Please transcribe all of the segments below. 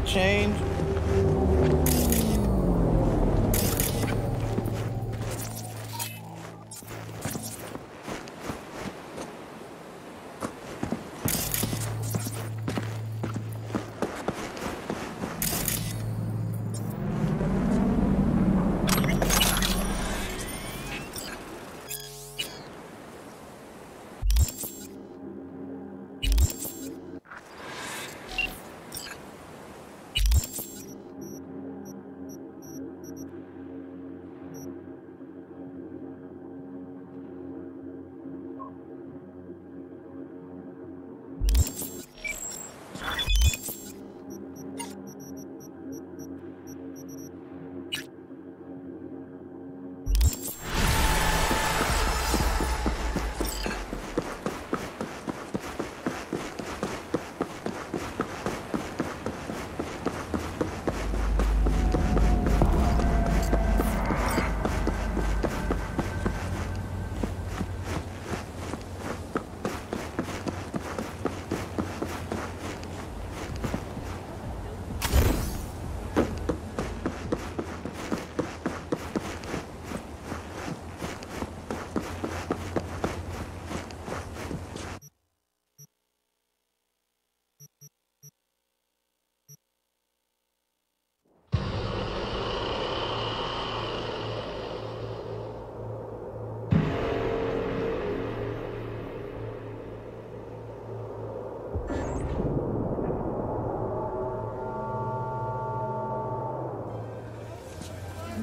that change?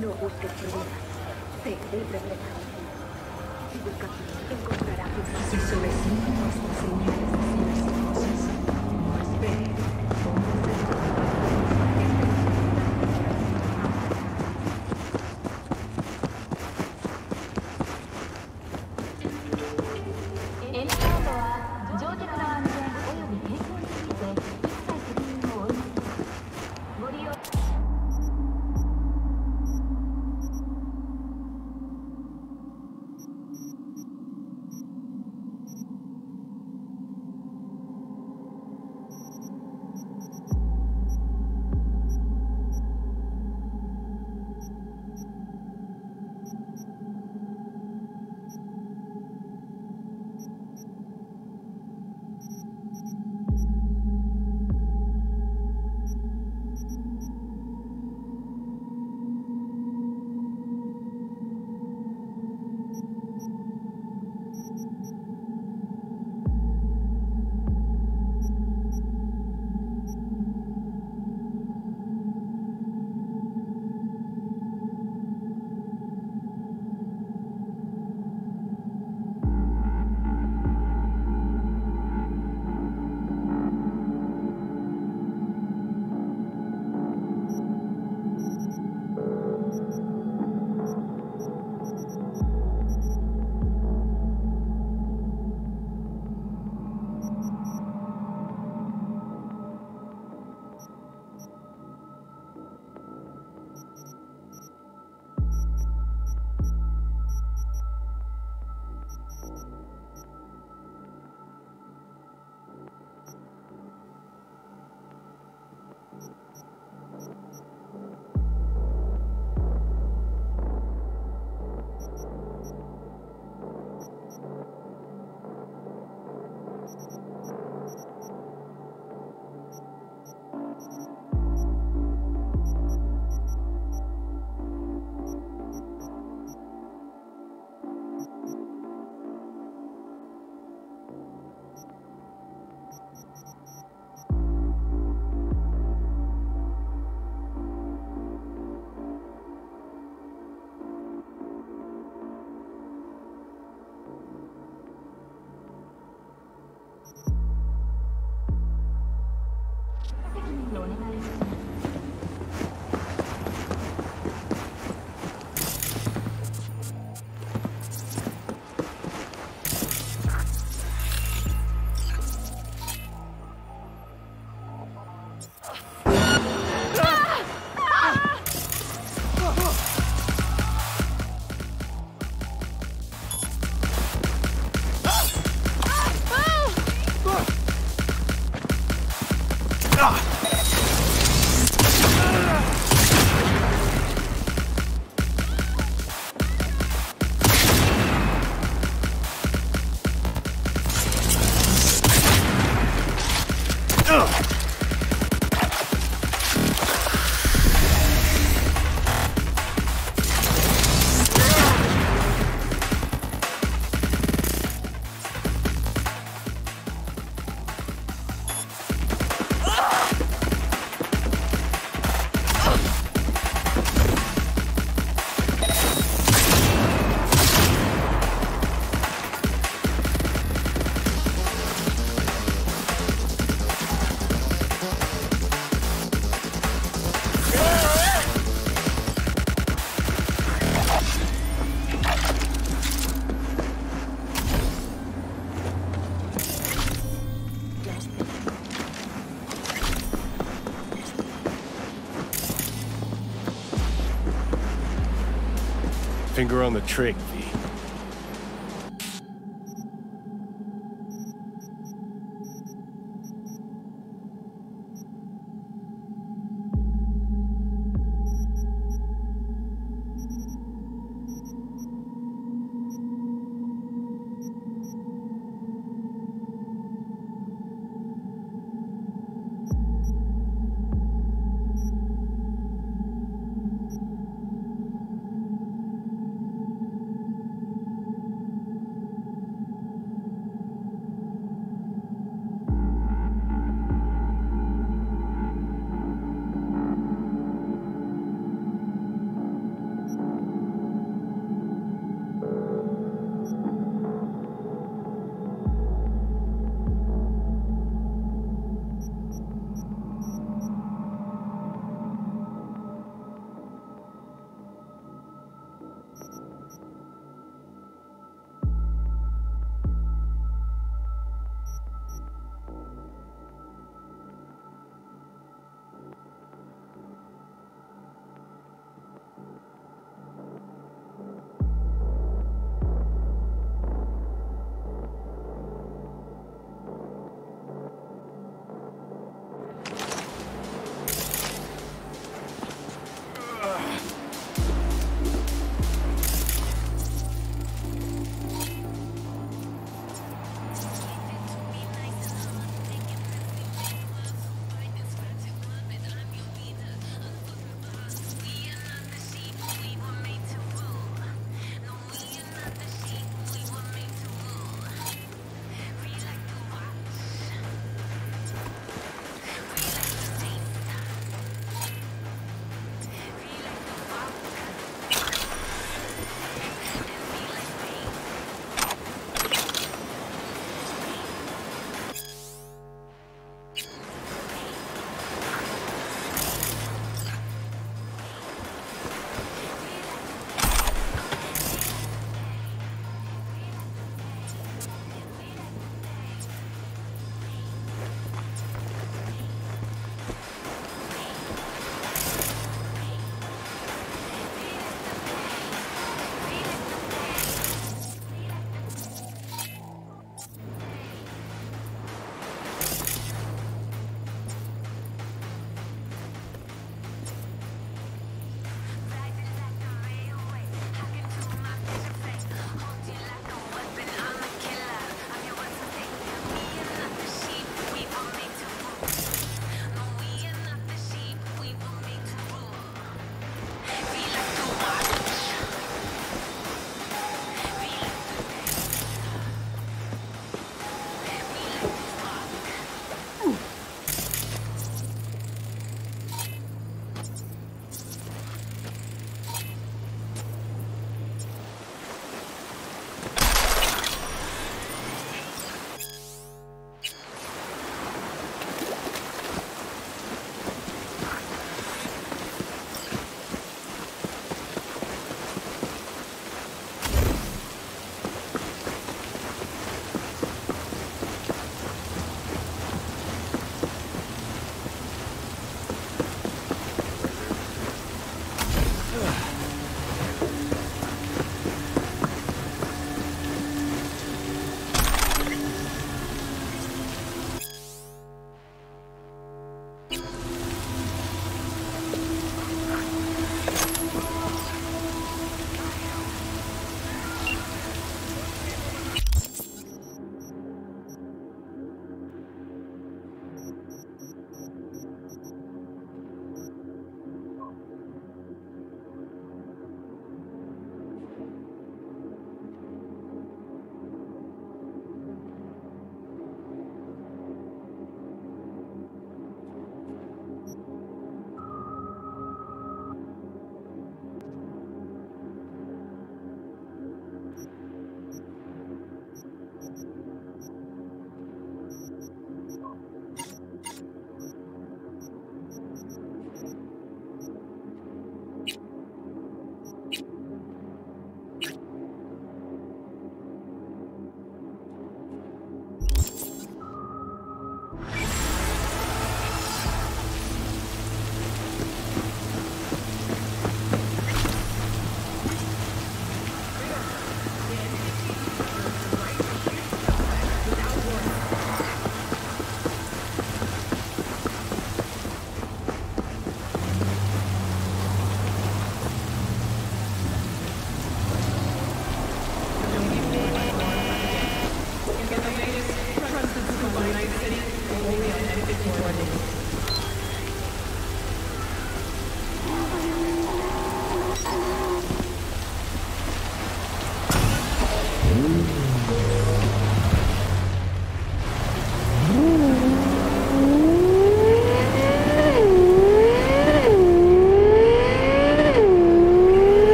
No busques problemas. Seré preparado. Si buscas, encontrarás un Si su vecino muestra señales de ciberpsicosis, no espere. Finger on the trick, V.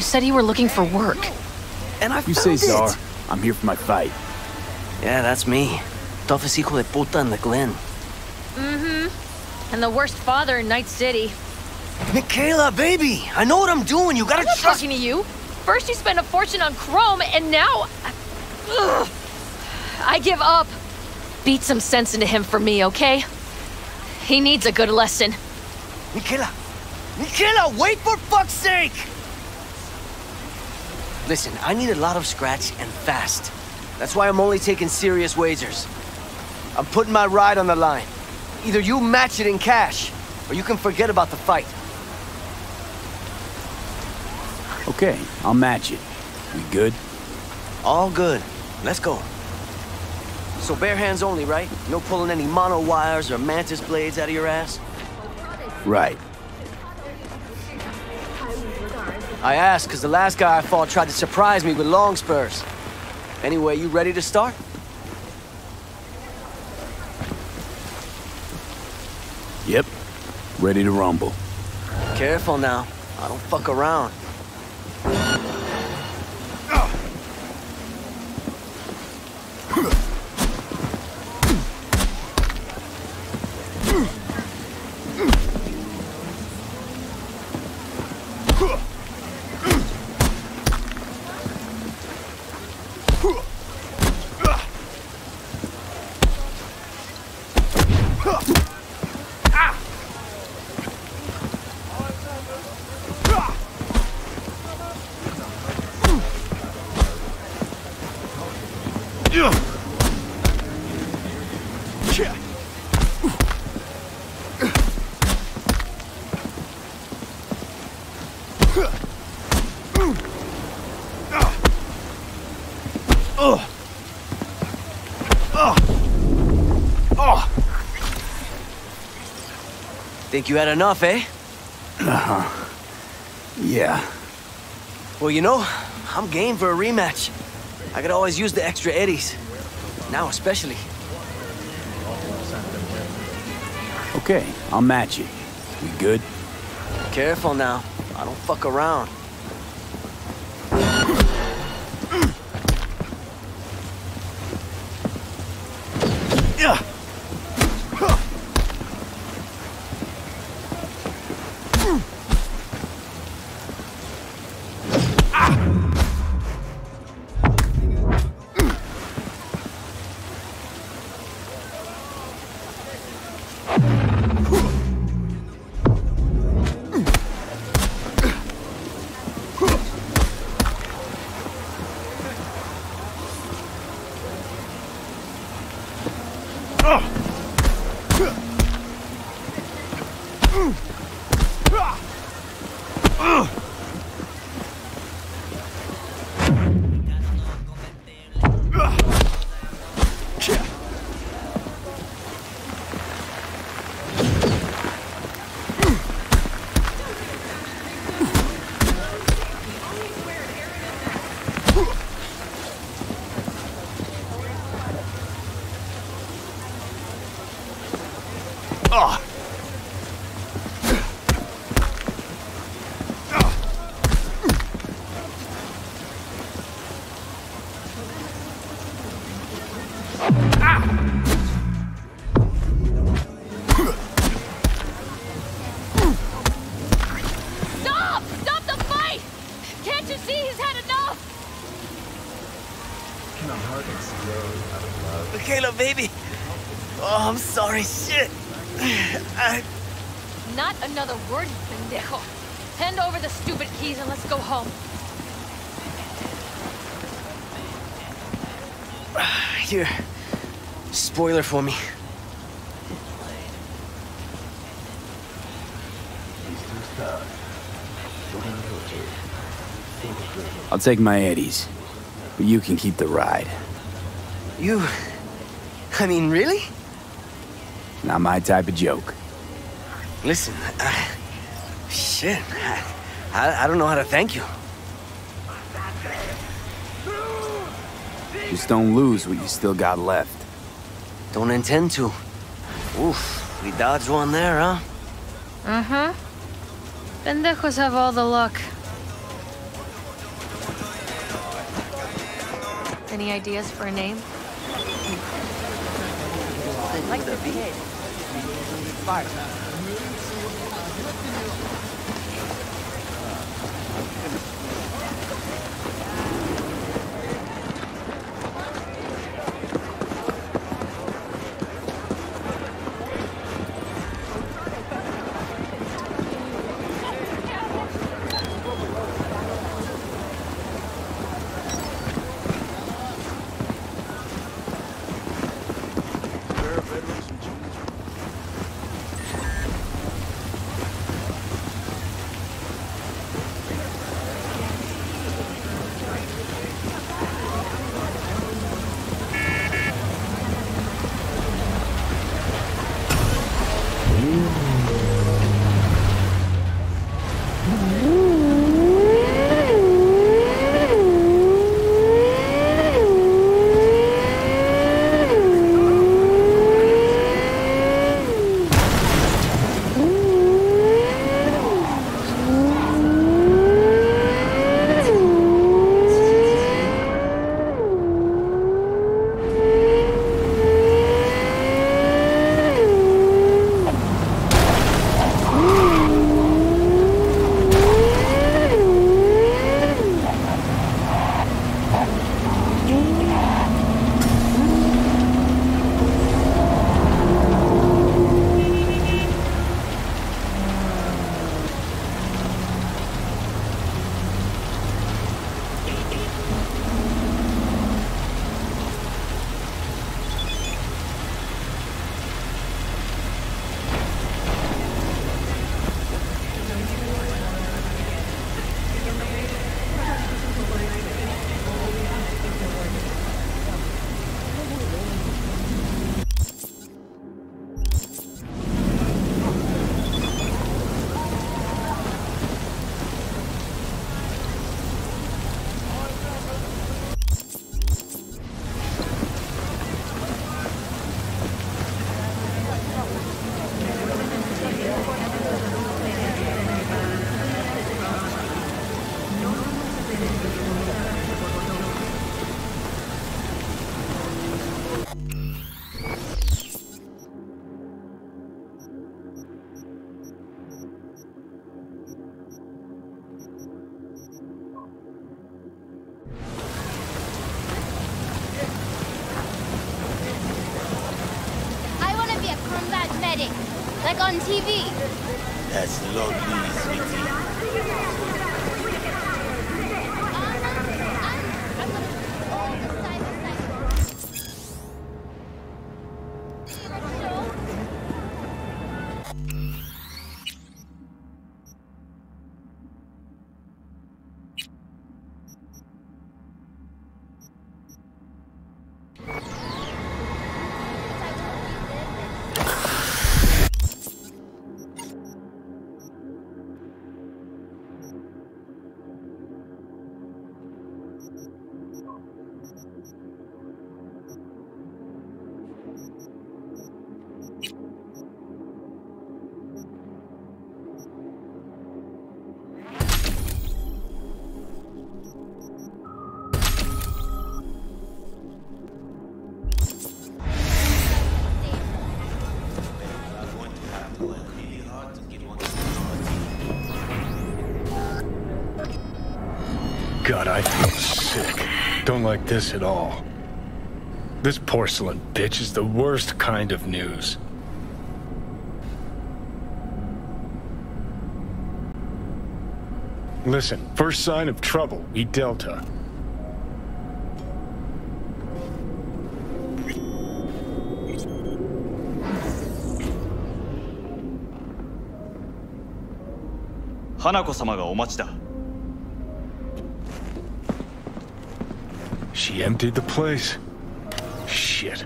said you were looking for work. And I You found say, it. Czar. I'm here for my fight. Yeah, that's me. Toughest hijo de puta in the Glen. And the worst father in Night City. Michaela, baby! I know what I'm doing. You gotta I'm not trust talking to you. First you spend a fortune on chrome, and now... Ugh. I give up. Beat some sense into him for me, okay? He needs a good lesson. Michaela! Michaela, wait for fuck's sake! Listen, I need a lot of scratch and fast. That's why I'm only taking serious wagers. I'm putting my ride on the line. Either you match it in cash, or you can forget about the fight. Okay, I'll match it. We good? All good. Let's go. So bare hands only, right? No pulling any mono wires or mantis blades out of your ass? Right. I asked because the last guy I fought tried to surprise me with long spurs. Anyway, you ready to start? Yep. Ready to rumble. Careful now. I don't fuck around. Think you had enough, eh? Yeah. Well, you know, I'm game for a rematch. I could always use the extra eddies. Now especially. Okay, I'll match it. We good? Careful now. I don't fuck around. Michaela, baby. Oh, I'm sorry. Shit. Not another word, pendejo. Hand over the stupid keys and let's go home. Here. Spoiler for me. I'll take my eddies, but you can keep the ride. You... I mean, really? Not my type of joke. Listen, shit. I don't know how to thank you. Just don't lose what you still got left. Don't intend to. Oof, we dodged one there, huh? Uh-huh. Pendejos have all the luck. Any ideas for a name? I like the beat. Fire. Like on TV. That's lovely, sweetie. God, I feel sick. Don't like this at all. This porcelain bitch is the worst kind of news. Listen, first sign of trouble, eat Delta. Hanako-samaがお待ちだ。 She emptied the place. Shit.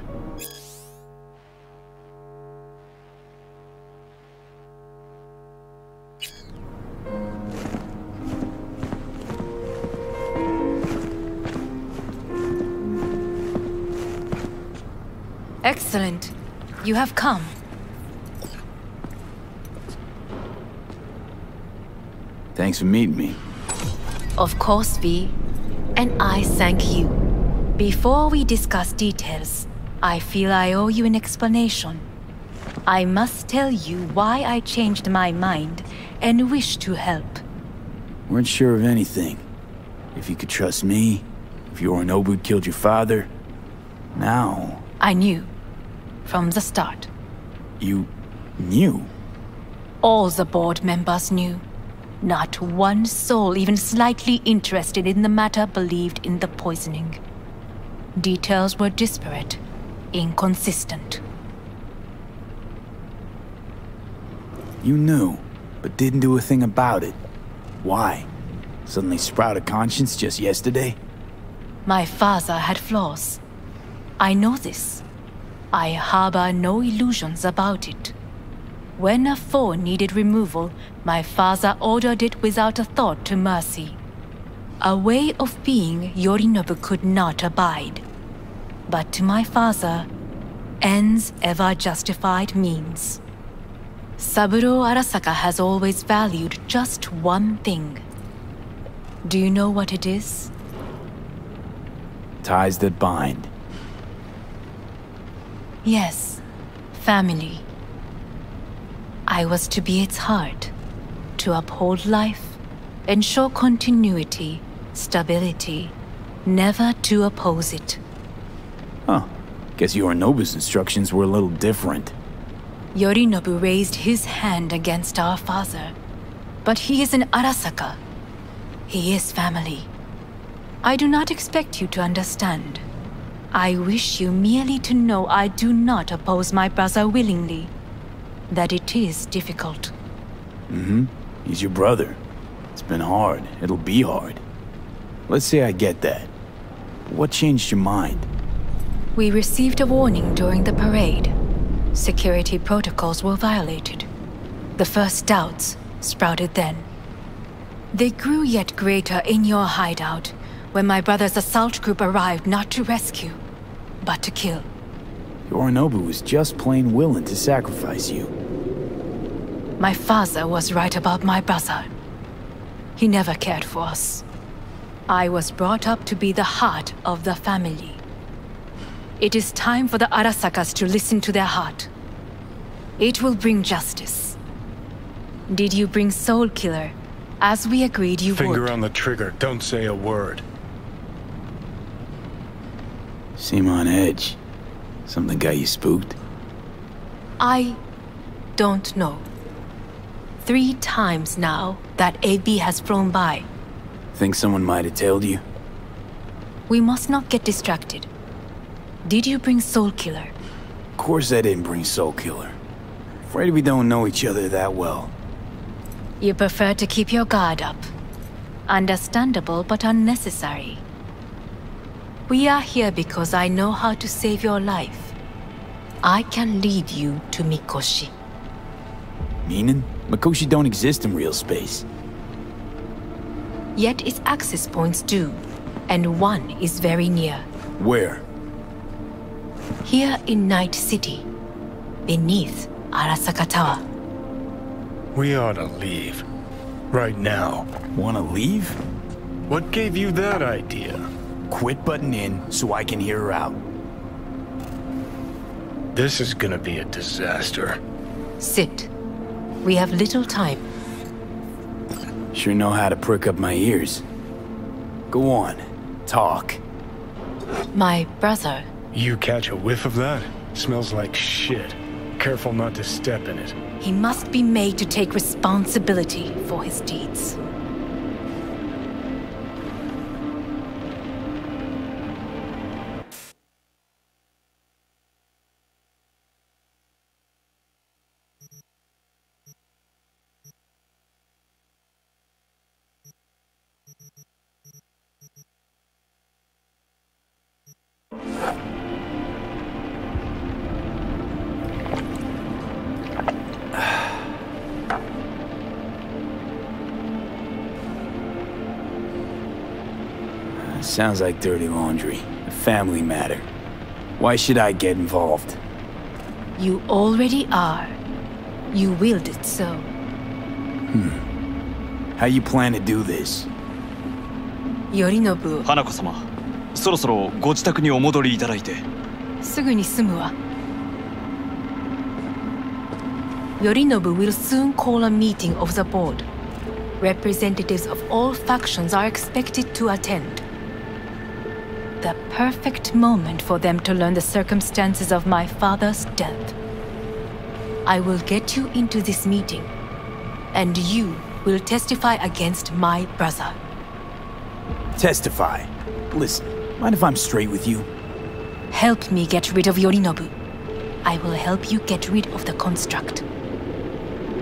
Excellent. You have come. Thanks for meeting me. Of course, V. And I thank you. Before we discuss details, I feel I owe you an explanation. I must tell you why I changed my mind and wish to help. Weren't sure of anything. If you could trust me, if Yorinobu killed your father. Now... I knew. From the start. You... knew? All the board members knew. Not one soul even slightly interested in the matter believed in the poisoning. Details were disparate, inconsistent. You knew, but didn't do a thing about it. Why? Suddenly sprout a conscience just yesterday? My father had flaws. I know this. I harbor no illusions about it. When a foe needed removal, my father ordered it without a thought to mercy. A way of being Yorinobu could not abide. But to my father, ends ever justified means. Saburo Arasaka has always valued just one thing. Do you know what it is? Ties that bind. Yes, family. I was to be its heart, to uphold life, ensure continuity, stability, never to oppose it. Huh. Guess Yorinobu's instructions were a little different. Yorinobu raised his hand against our father, but he is an Arasaka. He is family. I do not expect you to understand. I wish you merely to know I do not oppose my brother willingly. That it is difficult. Mm-hmm. He's your brother. It's been hard. It'll be hard. Let's say I get that. What changed your mind? We received a warning during the parade. Security protocols were violated. The first doubts sprouted then. They grew yet greater in your hideout when my brother's assault group arrived not to rescue, but to kill. Yorinobu was just plain willing to sacrifice you. My father was right about my brother. He never cared for us. I was brought up to be the heart of the family. It is time for the Arasakas to listen to their heart. It will bring justice. Did you bring Soul Killer, as we agreed you would? Finger on the trigger, don't say a word. Seem on edge. Something got you spooked? I don't know. 3 times now that AB has flown by. Think someone might have tailed you? We must not get distracted. Did you bring Soul Killer? Of course I didn't bring Soul Killer. Afraid we don't know each other that well. You prefer to keep your guard up. Understandable but unnecessary. We are here because I know how to save your life. I can lead you to Mikoshi. Meaning? Mikoshi don't exist in real space. Yet its access points do, and one is very near. Where? Here in Night City, beneath Arasaka Tower. We ought to leave. Right now. Wanna leave? What gave you that idea? Quit butting in so I can hear her out. This is gonna be a disaster. Sit. We have little time. Sure know how to prick up my ears. Go on. Talk. My brother. You catch a whiff of that? Smells like shit. Careful not to step in it. He must be made to take responsibility for his deeds. Sounds like dirty laundry. A family matter. Why should I get involved? You already are. You willed it so. How you plan to do this? Yorinobu. 花子様、そろそろご自宅にお戻りいただいて。すぐに済むわ。Yorinobu will soon call a meeting of the board. Representatives of all factions are expected to attend. The perfect moment for them to learn the circumstances of my father's death. I will get you into this meeting, and you will testify against my brother. Testify? Listen, mind if I'm straight with you? Help me get rid of Yorinobu. I will help you get rid of the construct.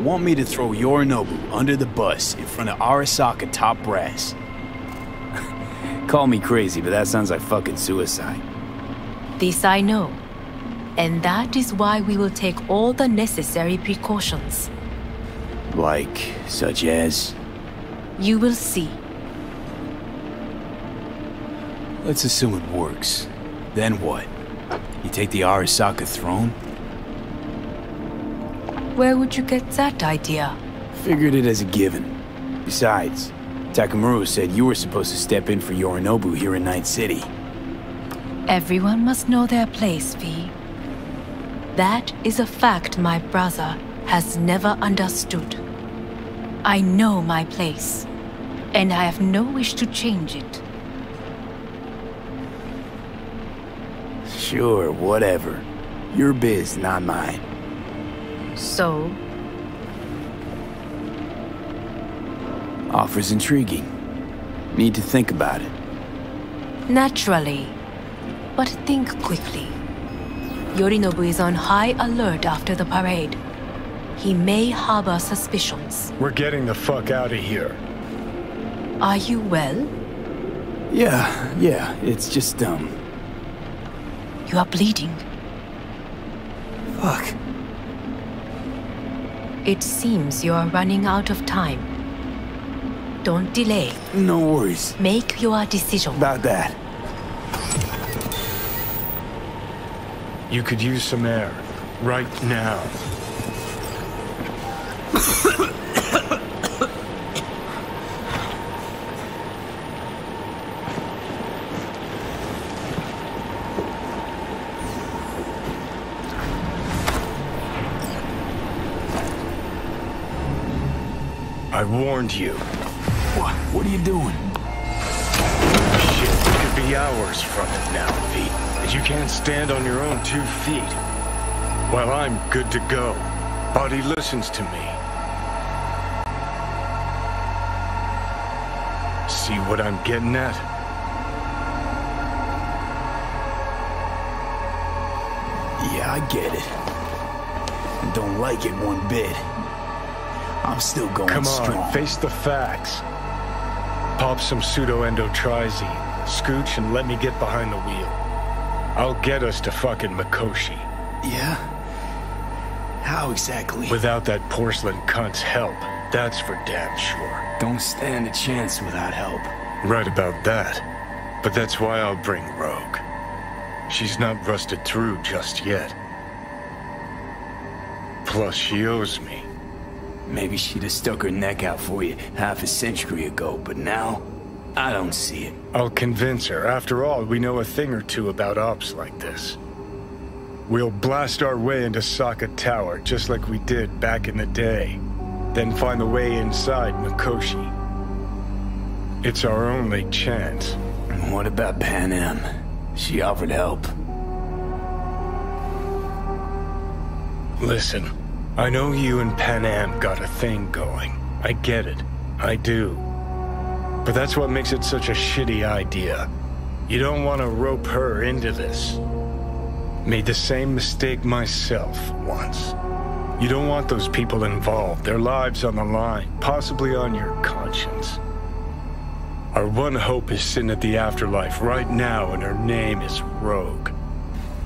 Want me to throw Yorinobu under the bus in front of Arasaka top brass? Call me crazy, but that sounds like fucking suicide. This I know. And that is why we will take all the necessary precautions. Like, such as? You will see. Let's assume it works. Then what? You take the Arasaka throne? Where would you get that idea? Figured it as a given. Besides, Takamura said you were supposed to step in for Yorinobu here in Night City. Everyone must know their place, V. That is a fact my brother has never understood. I know my place, and I have no wish to change it. Sure, whatever. Your biz, not mine. So? Offer's intriguing. Need to think about it. Naturally. But think quickly. Yorinobu is on high alert after the parade. He may harbor suspicions. We're getting the fuck out of here. Are you well? Yeah, it's just, You are bleeding. Fuck. It seems you are running out of time. Don't delay. No worries. Make your decision. About that. You could use some air. Right now. I warned you. What are you doing? Shit, it could be hours from it now, V. And you can't stand on your own 2 feet. Well, I'm good to go. Body listens to me. See what I'm getting at? Yeah, I get it. I don't like it one bit. I'm still going strong. Come on, face the facts. Pop some pseudo-endotrizine, scooch, and let me get behind the wheel. I'll get us to fucking Mikoshi. Yeah? How exactly? Without that porcelain cunt's help, that's for damn sure. Don't stand a chance without help. Right about that. But that's why I'll bring Rogue. She's not rusted through just yet. Plus, she owes me. Maybe she'd have stuck her neck out for you half a century ago, but now, I don't see it. I'll convince her. After all, we know a thing or two about ops like this. We'll blast our way into Saka Tower, just like we did back in the day. Then find the way inside Mikoshi. It's our only chance. And what about Pan Am? She offered help. Listen. I know you and Pan Am got a thing going. I get it. I do. But that's what makes it such a shitty idea. You don't want to rope her into this. Made the same mistake myself once. You don't want those people involved, their lives on the line, possibly on your conscience. Our one hope is sitting at the afterlife right now, and her name is Rogue.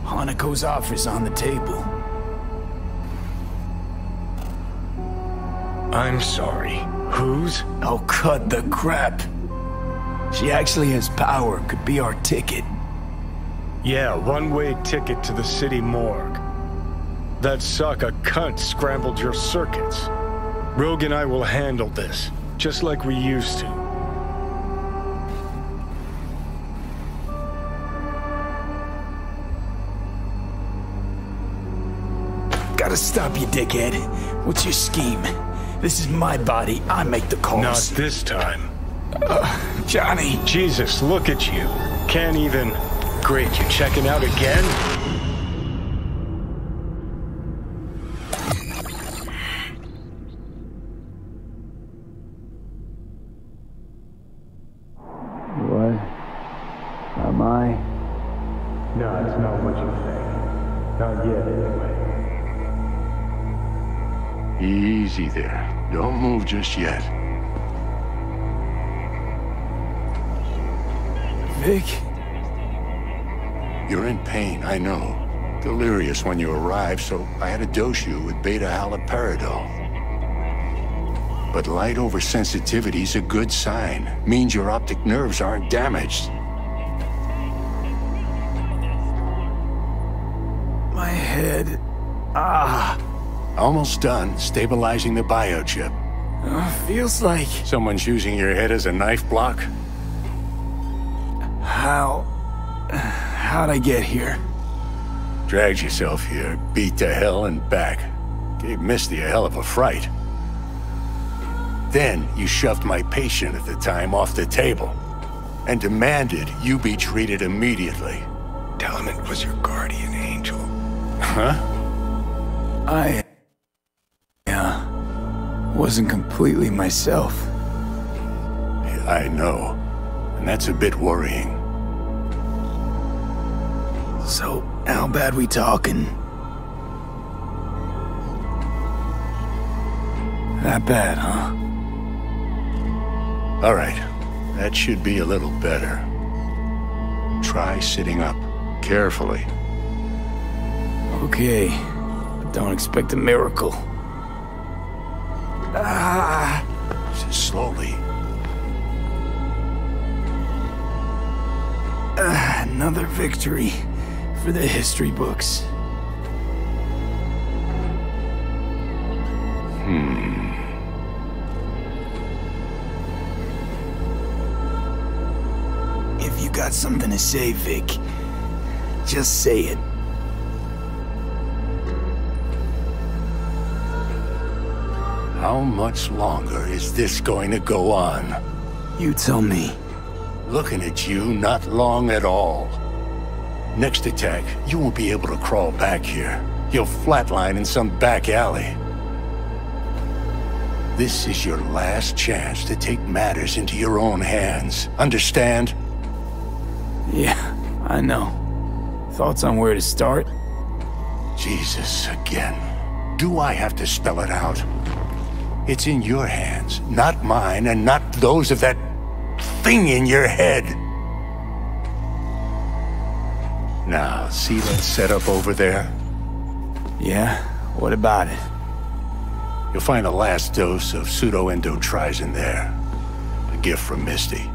Hanako's offer's on the table. I'm sorry. Whose? Oh, cut the crap. She actually has power, could be our ticket. Yeah, one-way ticket to the city morgue. That Saka cunt scrambled your circuits. Rogue and I will handle this, just like we used to. Gotta stop you, dickhead. What's your scheme? This is my body. I make the calls. Not this time. Johnny. Jesus, look at you. Can't even... Great, you checking out again? What? Am I? No, it's not what you think. Not yet, anyway. Easy there. Don't move just yet. Vic? You're in pain, I know. Delirious when you arrived, so I had to dose you with beta-haloperidol. But light oversensitivity's a good sign. Means your optic nerves aren't damaged. My head... Almost done stabilizing the biochip. Feels like... Someone's using your head as a knife block? How'd I get here? Dragged yourself here, beat to hell and back. Gave Misty a hell of a fright. Then you shoved my patient at the time off the table and demanded you be treated immediately. Tell him it was your guardian angel. Huh? I wasn't completely myself. I know, and that's a bit worrying. So, how bad we talking? That bad, huh? All right, that should be a little better. Try sitting up, carefully. Okay, but don't expect a miracle. Just slowly. Another victory for the history books. If you got something to say, Vic, just say it. How much longer is this going to go on? You tell me. Looking at you, not long at all. Next attack, you won't be able to crawl back here. You'll flatline in some back alley. This is your last chance to take matters into your own hands. Understand? Yeah, I know. Thoughts on where to start? Jesus, again. Do I have to spell it out? It's in your hands, not mine, and not those of that thing in your head. Now, see that setup over there? Yeah? What about it? You'll find a last dose of pseudo-endotrizin there. A gift from Misty.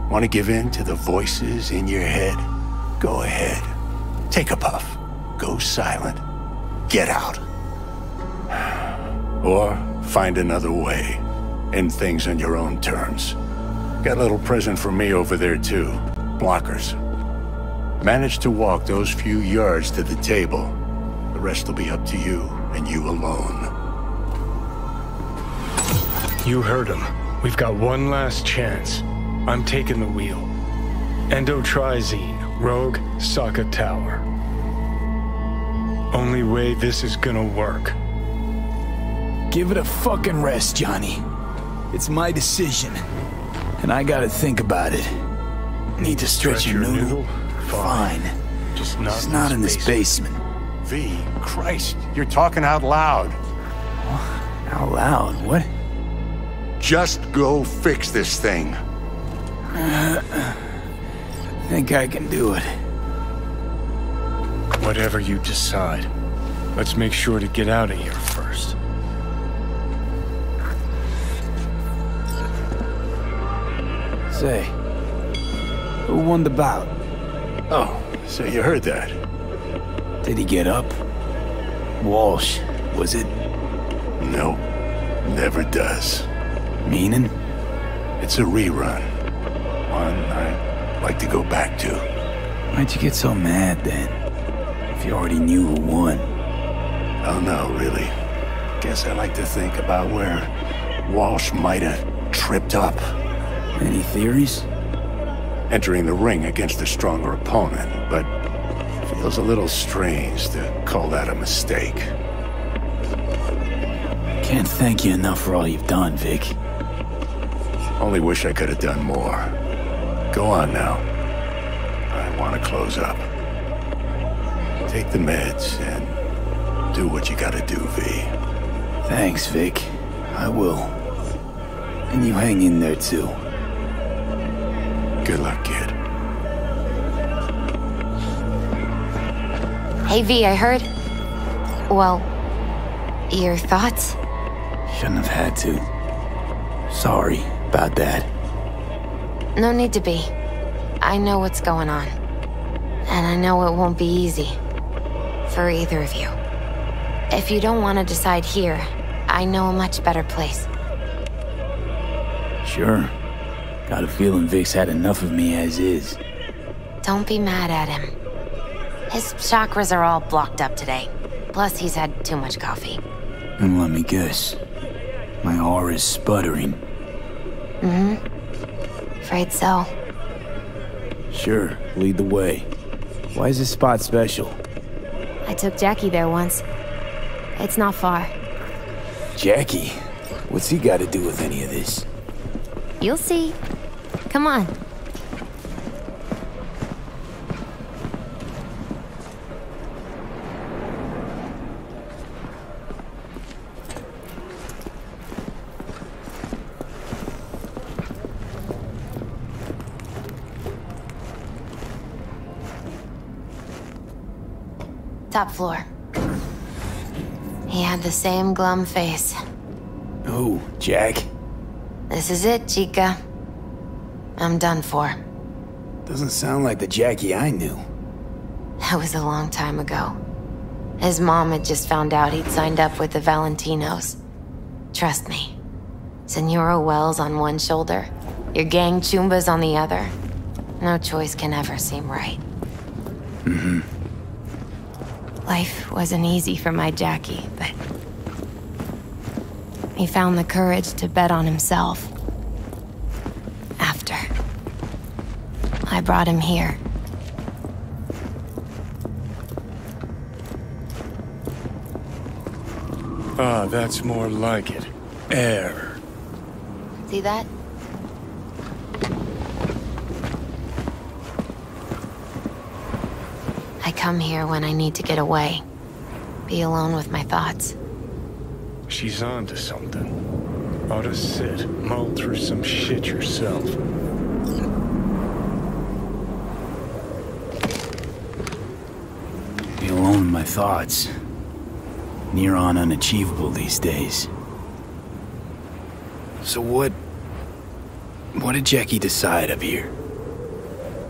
Want to give in to the voices in your head? Go ahead. Take a puff. Go silent. Get out. Or find another way. End things on your own terms. Got a little present for me over there, too. Blockers. Manage to walk those few yards to the table. The rest will be up to you, and you alone. You heard him. We've got one last chance. I'm taking the wheel. Endotrizine, Rogue, Sokka Tower. Only way this is gonna work. Give it a fucking rest, Johnny. It's my decision, and I gotta think about it. Need to stretch your noodle? Fine. Just not in this basement. V, Christ, you're talking out loud. Out loud? What? Just go fix this thing. Think I can do it. Whatever you decide. Let's make sure to get out of here first. Say, who won the bout? Oh, so you heard that. Did he get up? Walsh, was it? Nope, never does. Meaning? It's a rerun. One I'd like to go back to. Why'd you get so mad then? If you already knew who won. Oh no, really. Guess I like to think about where Walsh might have tripped up. Any theories? Entering the ring against a stronger opponent, but feels a little strange to call that a mistake. Can't thank you enough for all you've done, Vic. Only wish I could have done more. Go on now. I want to close up. Take the meds and do what you gotta do, V. Thanks, Vic. I will. And you hang in there, too. Good luck, kid. Hey, V, I heard... Well, your thoughts? Shouldn't have had to. Sorry about that. No need to be. I know what's going on. And I know it won't be easy. For either of you. If you don't want to decide here, I know a much better place. Sure. Got a feeling Vic's had enough of me as is. Don't be mad at him. His chakras are all blocked up today. Plus, he's had too much coffee. And let me guess. My aura's sputtering. Mm-hmm. Afraid so. Sure, lead the way. Why is this spot special? I took Jackie there once. It's not far. Jackie? What's he got to do with any of this? You'll see. Come on. Top floor. He had the same glum face. Who, Jack? This is it, Chica. I'm done for. Doesn't sound like the Jackie I knew. That was a long time ago. His mom had just found out he'd signed up with the Valentinos. Trust me. Senora Wells on one shoulder, your gang Chumbas on the other. No choice can ever seem right. Mm-hmm. Life wasn't easy for my Jackie, but... he found the courage to bet on himself. After. I brought him here. Ah, that's more like it. Air. See that? I come here when I need to get away. Be alone with my thoughts. She's on to something. Ought to sit, mull through some shit yourself. Be alone with my thoughts. Near on unachievable these days. So what did Jackie decide up here?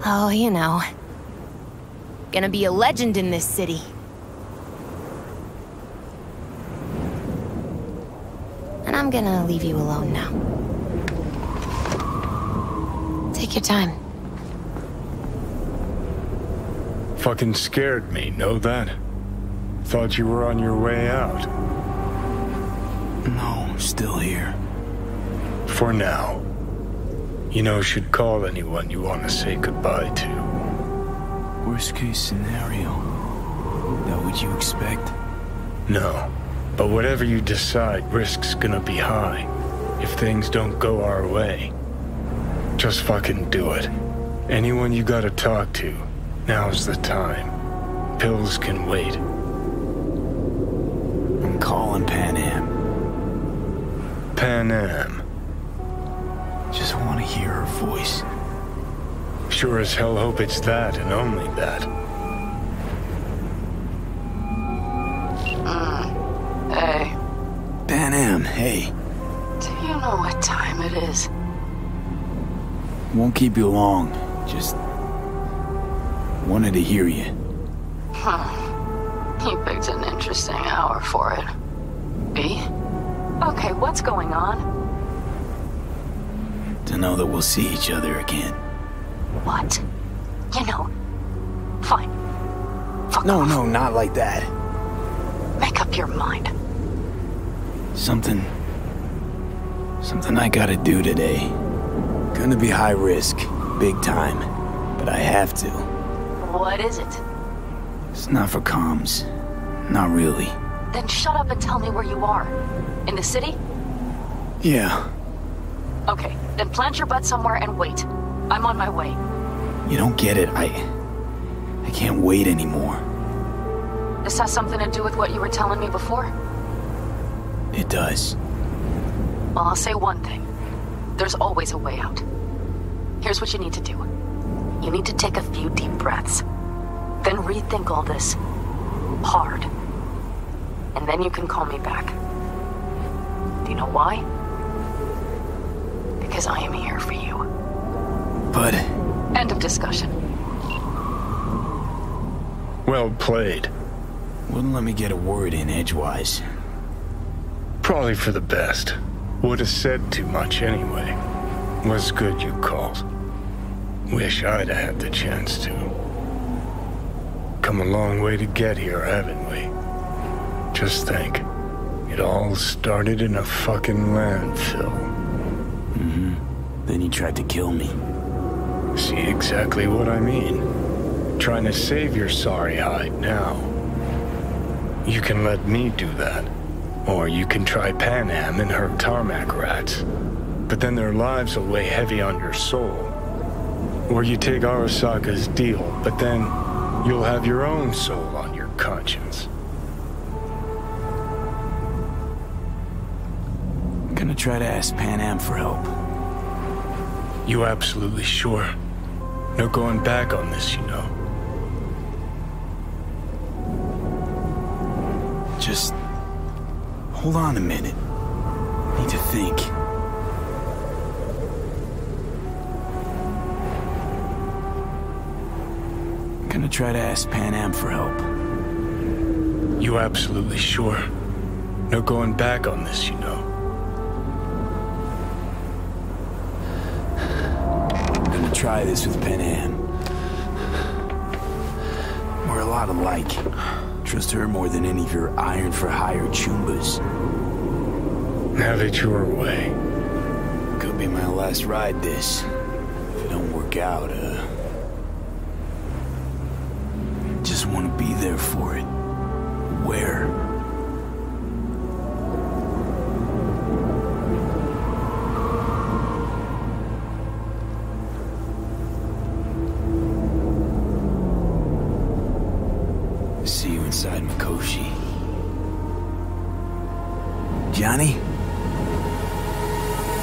Oh, you know. Gonna be a legend in this city. And I'm gonna leave you alone now. Take your time. Fucking scared me, know that? Thought you were on your way out. No, still here. For now. You know, should call anyone you want to say goodbye to. Worst case scenario. That what you expect? No. But whatever you decide, risk's gonna be high. If things don't go our way. Just fucking do it. Anyone you gotta talk to, now's the time. Pills can wait. I'm calling Pan Am. Pan Am. Just want to hear her voice. Sure as hell hope it's that and only that. Hey. Pan Am, hey. Do you know what time it is? Won't keep you long. Just wanted to hear you. You picked an interesting hour for it. B? Okay, what's going on? To know that we'll see each other again. What? You know, fine. Fuck No, off. no, not like that. Make up your mind. Something I gotta do today. Gonna be high risk, big time, but I have to. What is it? It's not for comms. Not really. Then shut up and tell me where you are. In the city? Yeah. Okay, then plant your butt somewhere and wait. I'm on my way. You don't get it. I can't wait anymore. This has something to do with what you were telling me before? It does. Well, I'll say one thing. There's always a way out. Here's what you need to do. You need to take a few deep breaths. Then rethink all this. Hard. And then you can call me back. Do you know why? Because I am here for you. But... End of discussion. Well played. Wouldn't let me get a word in edgewise. Probably for the best. Would have said too much anyway. Was good you called. Wish I'd have had the chance to. Come a long way to get here, haven't we? Just think. It all started in a fucking landfill. Mm-hmm. Then you tried to kill me. See exactly what I mean. Trying to save your sorry hide now. You can let me do that. Or you can try Pan Am and her tarmac rats. But then their lives will weigh heavy on your soul. Or you take Arasaka's deal, but then you'll have your own soul on your conscience. Gonna try to ask Pan Am for help. You absolutely sure? No going back on this, you know. Just... hold on a minute. Need to think. Gonna try to ask Pan Am for help. You absolutely sure? No going back on this, you know. Gonna try this with Pan Am. We're a lot alike. Trust her more than any of your iron-for-hire chumbas. Have it your way. Could be my last ride, this. If it don't work out, just want to be there for it. Where? See you inside Mikoshi. Johnny?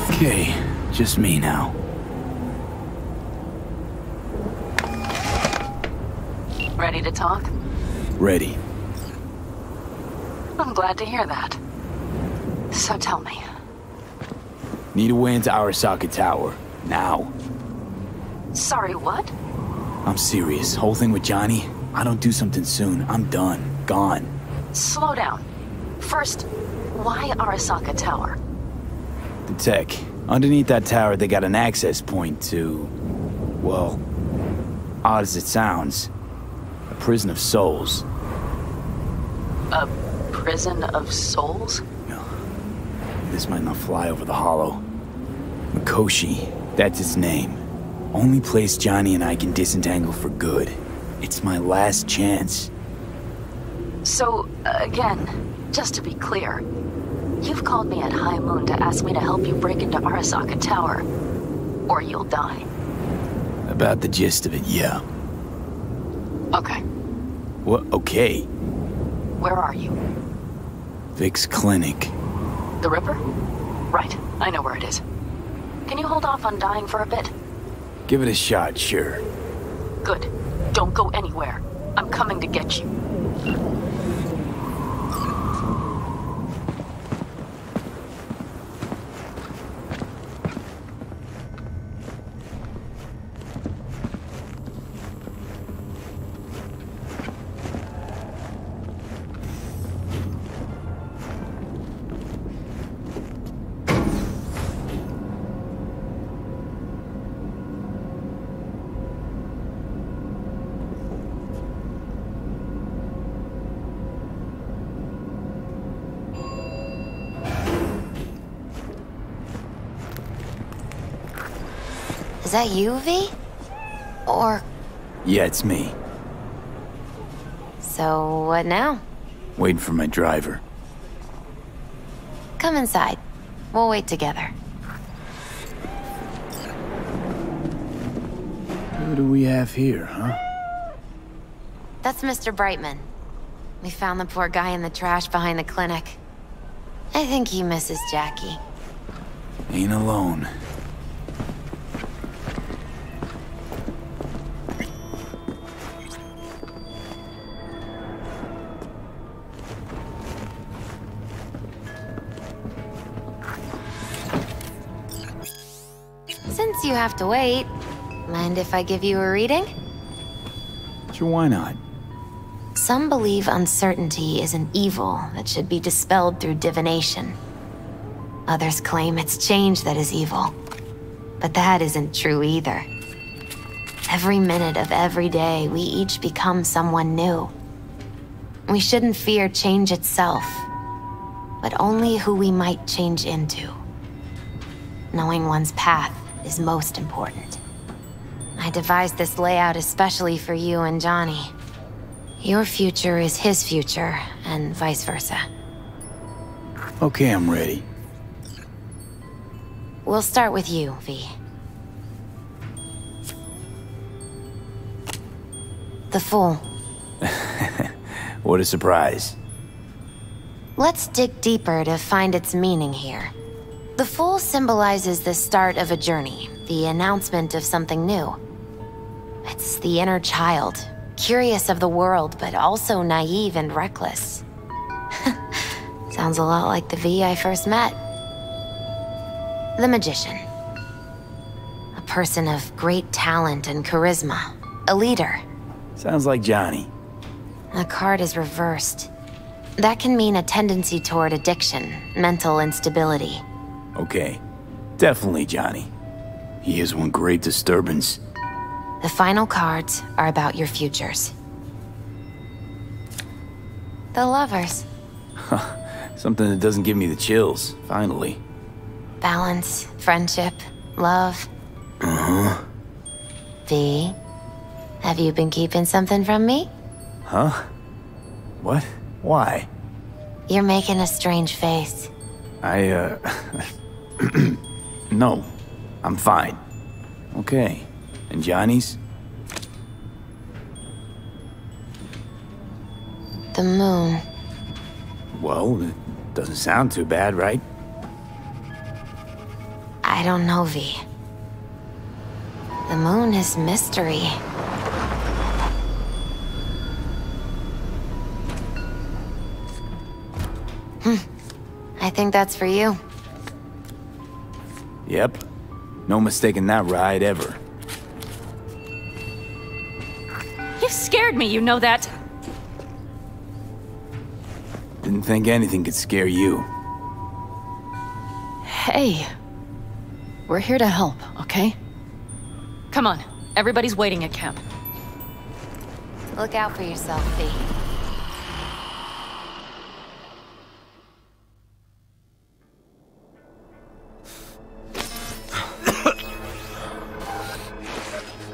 Okay, just me now. Ready to talk? Ready. I'm glad to hear that. So tell me. Need a way into Arasaka Tower. Now. Sorry, what? I'm serious. Whole thing with Johnny, I don't do something soon, I'm done. Gone. Slow down. First, why Arasaka Tower? The tech. Underneath that tower, they got an access point to... well, odd as it sounds, a prison of souls. A prison of souls? This might not fly over the hollow. Mikoshi, that's its name. Only place Johnny and I can disentangle for good. It's my last chance. So, again, just to be clear, you've called me at High Moon to ask me to help you break into Arasaka Tower, or you'll die. About the gist of it, yeah. Okay. What? Okay. Where are you? Vic's clinic. The Ripper? Right, I know where it is. Can you hold off on dying for a bit? Give it a shot, sure. Good. Don't go anywhere. I'm coming to get you. that you, V? Or... Yeah, it's me. So, what now? Waiting for my driver. Come inside. We'll wait together. Who do we have here, huh? That's Mr. Brightman. We found the poor guy in the trash behind the clinic. I think he misses Jackie. Ain't alone. Since you have to wait, mind if I give you a reading? Sure, why not? Some believe uncertainty is an evil that should be dispelled through divination. Others claim it's change that is evil. But that isn't true either. Every minute of every day, we each become someone new. We shouldn't fear change itself, but only who we might change into. Knowing one's path is most important. I devised this layout especially for you and Johnny. Your future is his future, and vice versa. Okay, I'm ready. We'll start with you, V. The Fool. What a surprise. Let's dig deeper to find its meaning here. The Fool symbolizes the start of a journey, the announcement of something new. It's the inner child, curious of the world, but also naive and reckless. Sounds a lot like the V I first met. The Magician. A person of great talent and charisma. A leader. Sounds like Johnny. The card is reversed. That can mean a tendency toward addiction, mental instability. Okay, definitely Johnny. He is one great disturbance. The final cards are about your futures. The Lovers. Something that doesn't give me the chills, finally. Balance, friendship, love. Uh-huh. V, have you been keeping something from me? Huh? What? Why? You're making a strange face. No, I'm fine. Okay. And Johnny's? The moon. Well, it doesn't sound too bad, right? I don't know, V. The moon is mystery. I think that's for you. Yep. No mistaking that ride ever. You scared me, you know that. Didn't think anything could scare you. Hey. We're here to help, okay? Come on. Everybody's waiting at camp. Look out for yourself, V.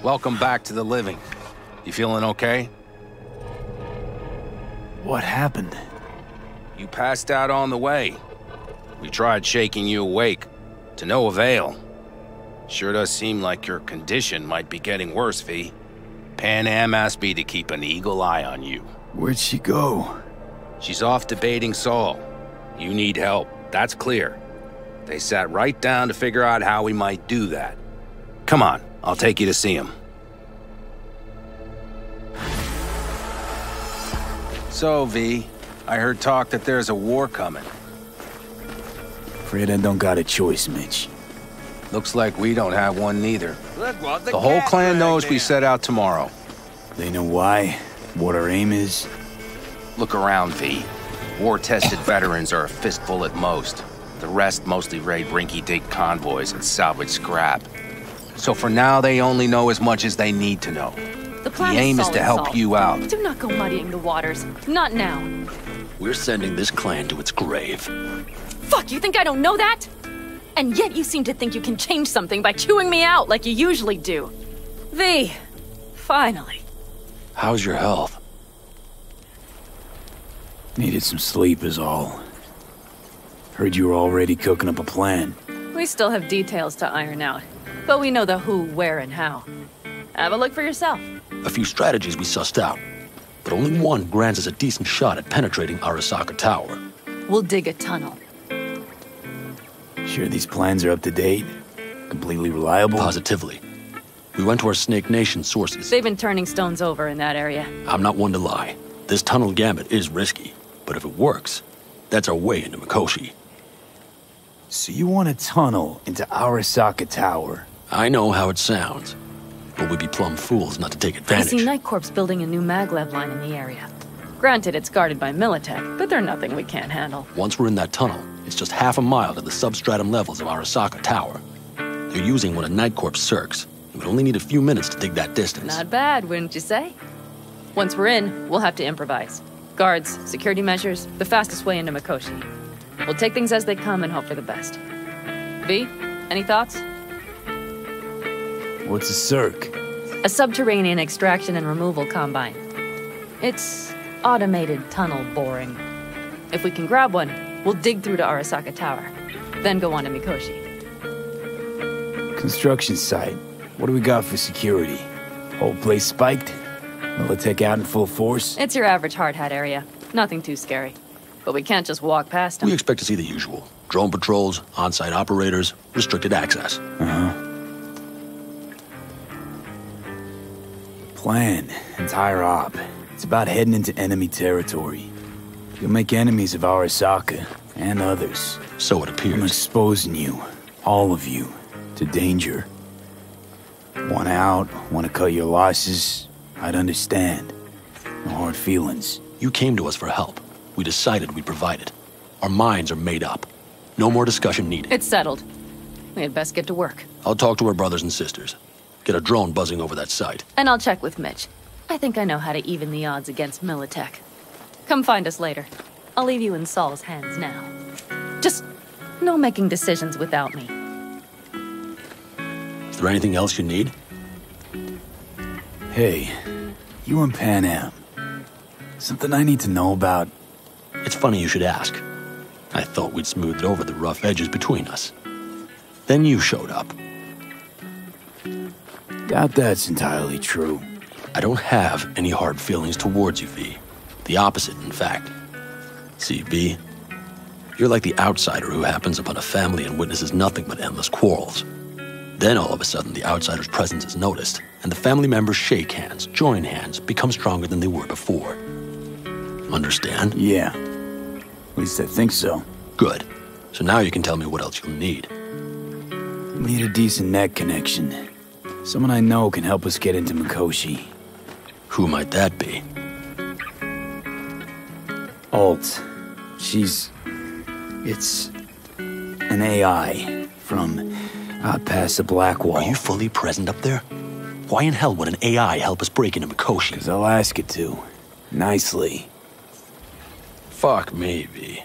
Welcome back to the living. You feeling okay? What happened? You passed out on the way. We tried shaking you awake, to no avail. Sure does seem like your condition might be getting worse, V. Pan Am asked me to keep an eagle eye on you. Where'd she go? She's off debating Saul. You need help, that's clear. They sat right down to figure out how we might do that. Come on, I'll take you to see him. So, V, I heard talk that there's a war coming. Afraid I don't got a choice, Mitch. Looks like we don't have one neither. The whole clan knows we set out tomorrow. They know why? What our aim is? Look around, V. War-tested veterans are a fistful at most. The rest mostly raid rinky-dink convoys and salvage scrap. So for now, they only know as much as they need to know. The plan aim is to help solid. you out. Do not go muddying the waters. Not now. We're sending this clan to its grave. Fuck, you think I don't know that? And yet you seem to think you can change something by chewing me out like you usually do. V, finally. How's your health? Needed some sleep is all. Heard you were already cooking up a plan. We still have details to iron out, but we know the who, where, and how. Have a look for yourself. A few strategies we sussed out, but only one grants us a decent shot at penetrating Arasaka Tower. We'll dig a tunnel. Sure these plans are up to date? Completely reliable? Positively. We went to our Snake Nation sources. They've been turning stones over in that area. I'm not one to lie. This tunnel gambit is risky, but if it works, that's our way into Mikoshi. So you want a tunnel into Arasaka Tower? I know how it sounds, but we'd be plumb fools not to take I advantage. see Night Corp's building a new maglev line in the area. Granted, it's guarded by Militech, but they're nothing we can't handle. Once we're in that tunnel, it's just half a mile to the substratum levels of Arasaka Tower. They're using one of Night Corp's circs. It would only need a few minutes to dig that distance. Not bad, wouldn't you say? Once we're in, we'll have to improvise. Guards, security measures, the fastest way into Mikoshi. We'll take things as they come and hope for the best. V, any thoughts? What's a circ? A subterranean extraction and removal combine. It's automated tunnel boring. If we can grab one, we'll dig through to Arasaka Tower, then go on to Mikoshi. Construction site. What do we got for security? Whole place spiked? Militech out in full force? It's your average hard hat area. Nothing too scary. But we can't just walk past them. We expect to see the usual. Drone patrols, on-site operators, restricted access. Plan. Entire op. It's about heading into enemy territory. You'll make enemies of Arasaka, and others. So it appears. I'm exposing you, all of you, to danger. Want out, want to cut your losses, I'd understand. No hard feelings. You came to us for help. We decided we'd provide it. Our minds are made up. No more discussion needed. It's settled. We had best get to work. I'll talk to our brothers and sisters. Get a drone buzzing over that site. And I'll check with Mitch. I think I know how to even the odds against Militech. Come find us later. I'll leave you in Saul's hands now. Just no making decisions without me. Is there anything else you need? Hey, you and Pan Am. Something I need to know about? It's funny you should ask. I thought we'd smoothed over the rough edges between us. Then you showed up. Doubt that's entirely true. I don't have any hard feelings towards you, V. The opposite, in fact. See, V, you're like the outsider who happens upon a family and witnesses nothing but endless quarrels. Then all of a sudden the outsider's presence is noticed, and the family members shake hands, join hands, become stronger than they were before. Understand? Yeah. At least I think so. Good. So now you can tell me what else you'll need. Need a decent net connection. Someone I know can help us get into Mikoshi. Who might that be? Alt. It's an AI from out past the Black Wall. Are you fully present up there? Why in hell would an AI help us break into Mikoshi? 'Cause I'll ask it to. Nicely. Fuck me, V.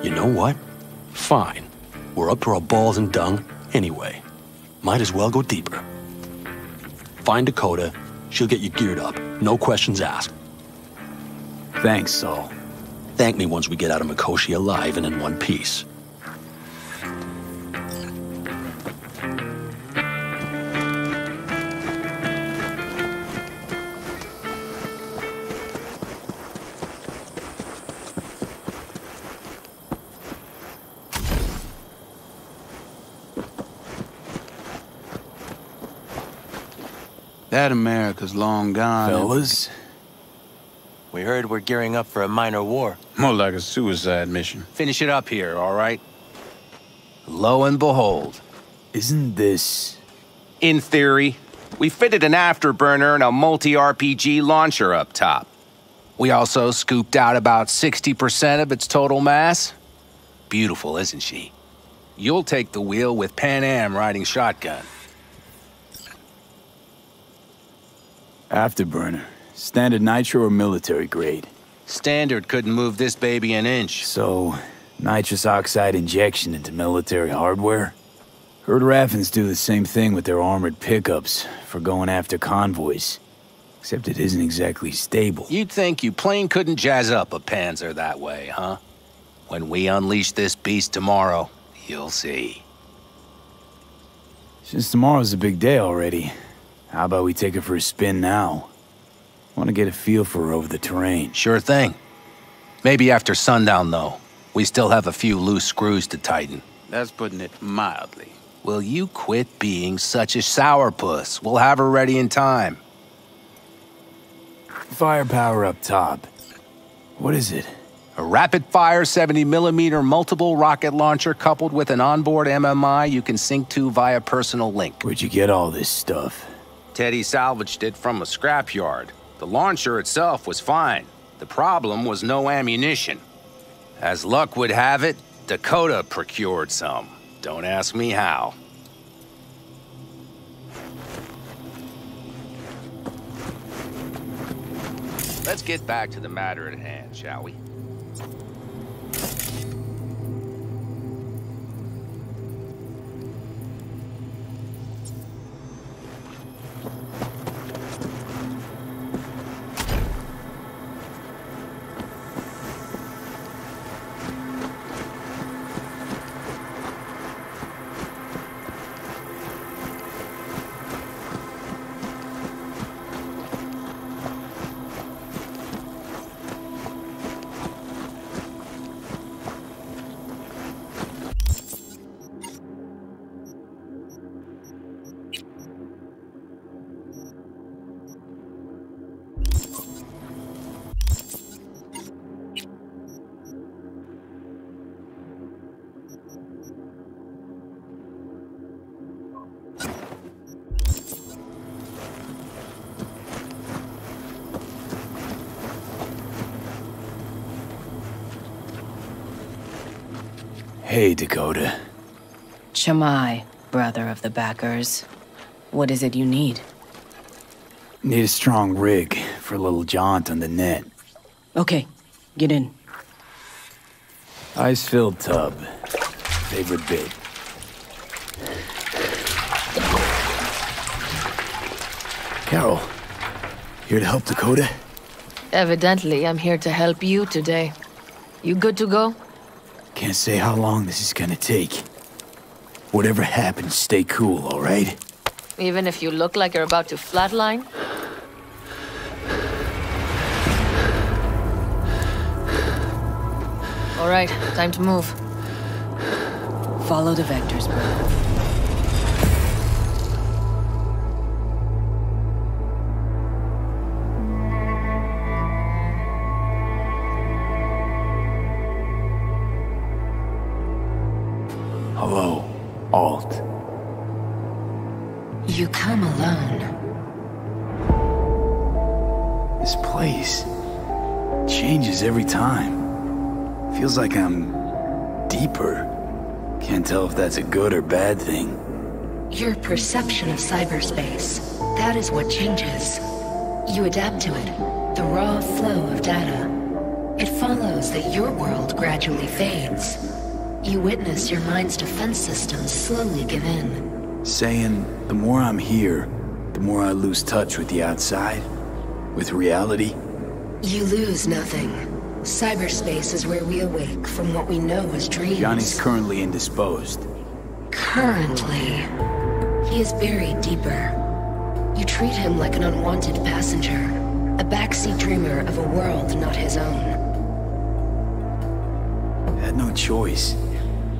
You know what? Fine. We're up to our balls in dung anyway. Might as well go deeper. Find Dakota. She'll get you geared up. No questions asked. Thanks, Saul. Thank me once we get out of Mikoshi alive and in one piece. That America's long gone. Fellas? We heard we're gearing up for a minor war. More like a suicide mission. Finish it up here, all right? Lo and behold. Isn't this... In theory, we fitted an afterburner and a multi-RPG launcher up top. We also scooped out about 60% of its total mass. Beautiful, isn't she? You'll take the wheel with Pan Am riding shotgun. Afterburner. Standard nitro or military grade? Standard couldn't move this baby an inch. So, nitrous oxide injection into military hardware? Heard Raffens do the same thing with their armored pickups for going after convoys. Except it isn't exactly stable. You'd think you plain couldn't jazz up a Panzer that way, huh? When we unleash this beast tomorrow, you'll see. Since tomorrow's a big day already, how about we take her for a spin now? Want to get a feel for her over the terrain. Sure thing. Maybe after sundown, though. We still have a few loose screws to tighten. That's putting it mildly. Will you quit being such a sourpuss? We'll have her ready in time. Firepower up top. What is it? A rapid-fire 70mm multiple rocket launcher coupled with an onboard MMI you can sync to via personal link. Where'd you get all this stuff? Teddy salvaged it from a scrapyard. The launcher itself was fine. The problem was no ammunition. As luck would have it, Dakota procured some. Don't ask me how. Let's get back to the matter at hand, shall we? Hey, Dakota. Shamai, brother of the backers. What is it you need? Need a strong rig for a little jaunt on the net. Okay, get in. Ice-filled tub. Favorite bit. Carol, here to help Dakota? Evidently, I'm here to help you today. You good to go? Can't say how long this is gonna take. Whatever happens, stay cool, all right? Even if you look like you're about to flatline? All right, time to move. Follow the vectors, brother. Hello, Alt. You come alone. This place changes every time. Feels like I'm deeper. Can't tell if that's a good or bad thing. Your perception of cyberspace, that is what changes. You adapt to it, the raw flow of data. It follows that your world gradually fades. You witness your mind's defense systems slowly give in. Saying, the more I'm here, the more I lose touch with the outside, with reality. You lose nothing. Cyberspace is where we awake from what we know as dreams. Johnny's currently indisposed. Currently. He is buried deeper. You treat him like an unwanted passenger, a backseat dreamer of a world not his own. I had no choice.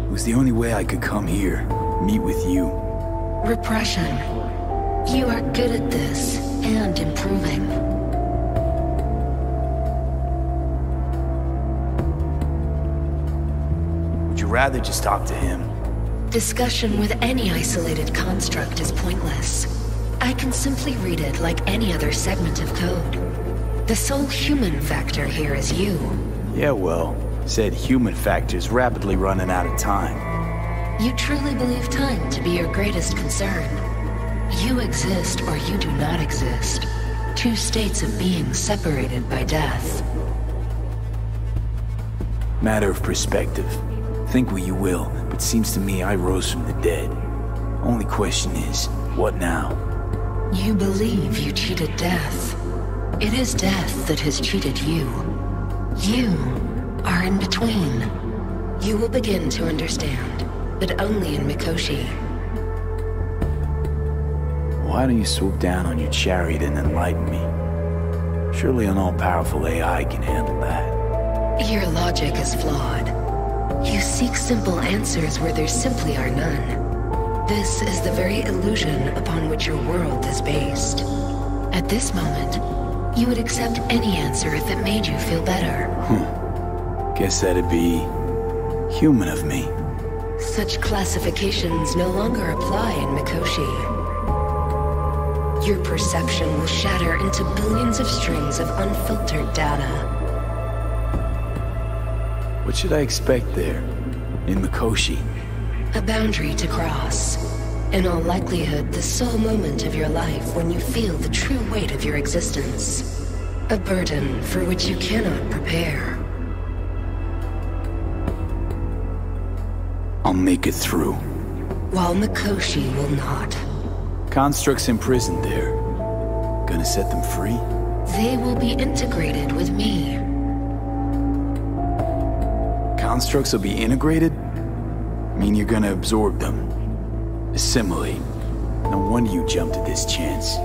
It was the only way I could come here, meet with you. Repression. You are good at this, and improving. Would you rather just talk to him? Discussion with any isolated construct is pointless. I can simply read it like any other segment of code. The sole human factor here is you. Yeah, well, said human factor's rapidly running out of time. You truly believe time to be your greatest concern. You exist or you do not exist. Two states of being separated by death. Matter of perspective. Think what you will, but seems to me I rose from the dead. Only question is, what now? You believe you cheated death. It is death that has cheated you. You are in between. You will begin to understand, but only in Mikoshi. Why don't you swoop down on your chariot and enlighten me? Surely an all-powerful AI can handle that. Your logic is flawed. You seek simple answers where there simply are none. This is the very illusion upon which your world is based. At this moment, you would accept any answer if it made you feel better. Guess that'd be human of me. Such classifications no longer apply in Mikoshi. Your perception will shatter into billions of strings of unfiltered data. What should I expect there, in Mikoshi? A boundary to cross. In all likelihood, the sole moment of your life when you feel the true weight of your existence. A burden for which you cannot prepare. I'll make it through. While Mikoshi will not. Constructs imprisoned there. Gonna set them free? They will be integrated with me. Constructs will be integrated? Mean you're gonna absorb them. Assimilate. No wonder you jumped at this chance.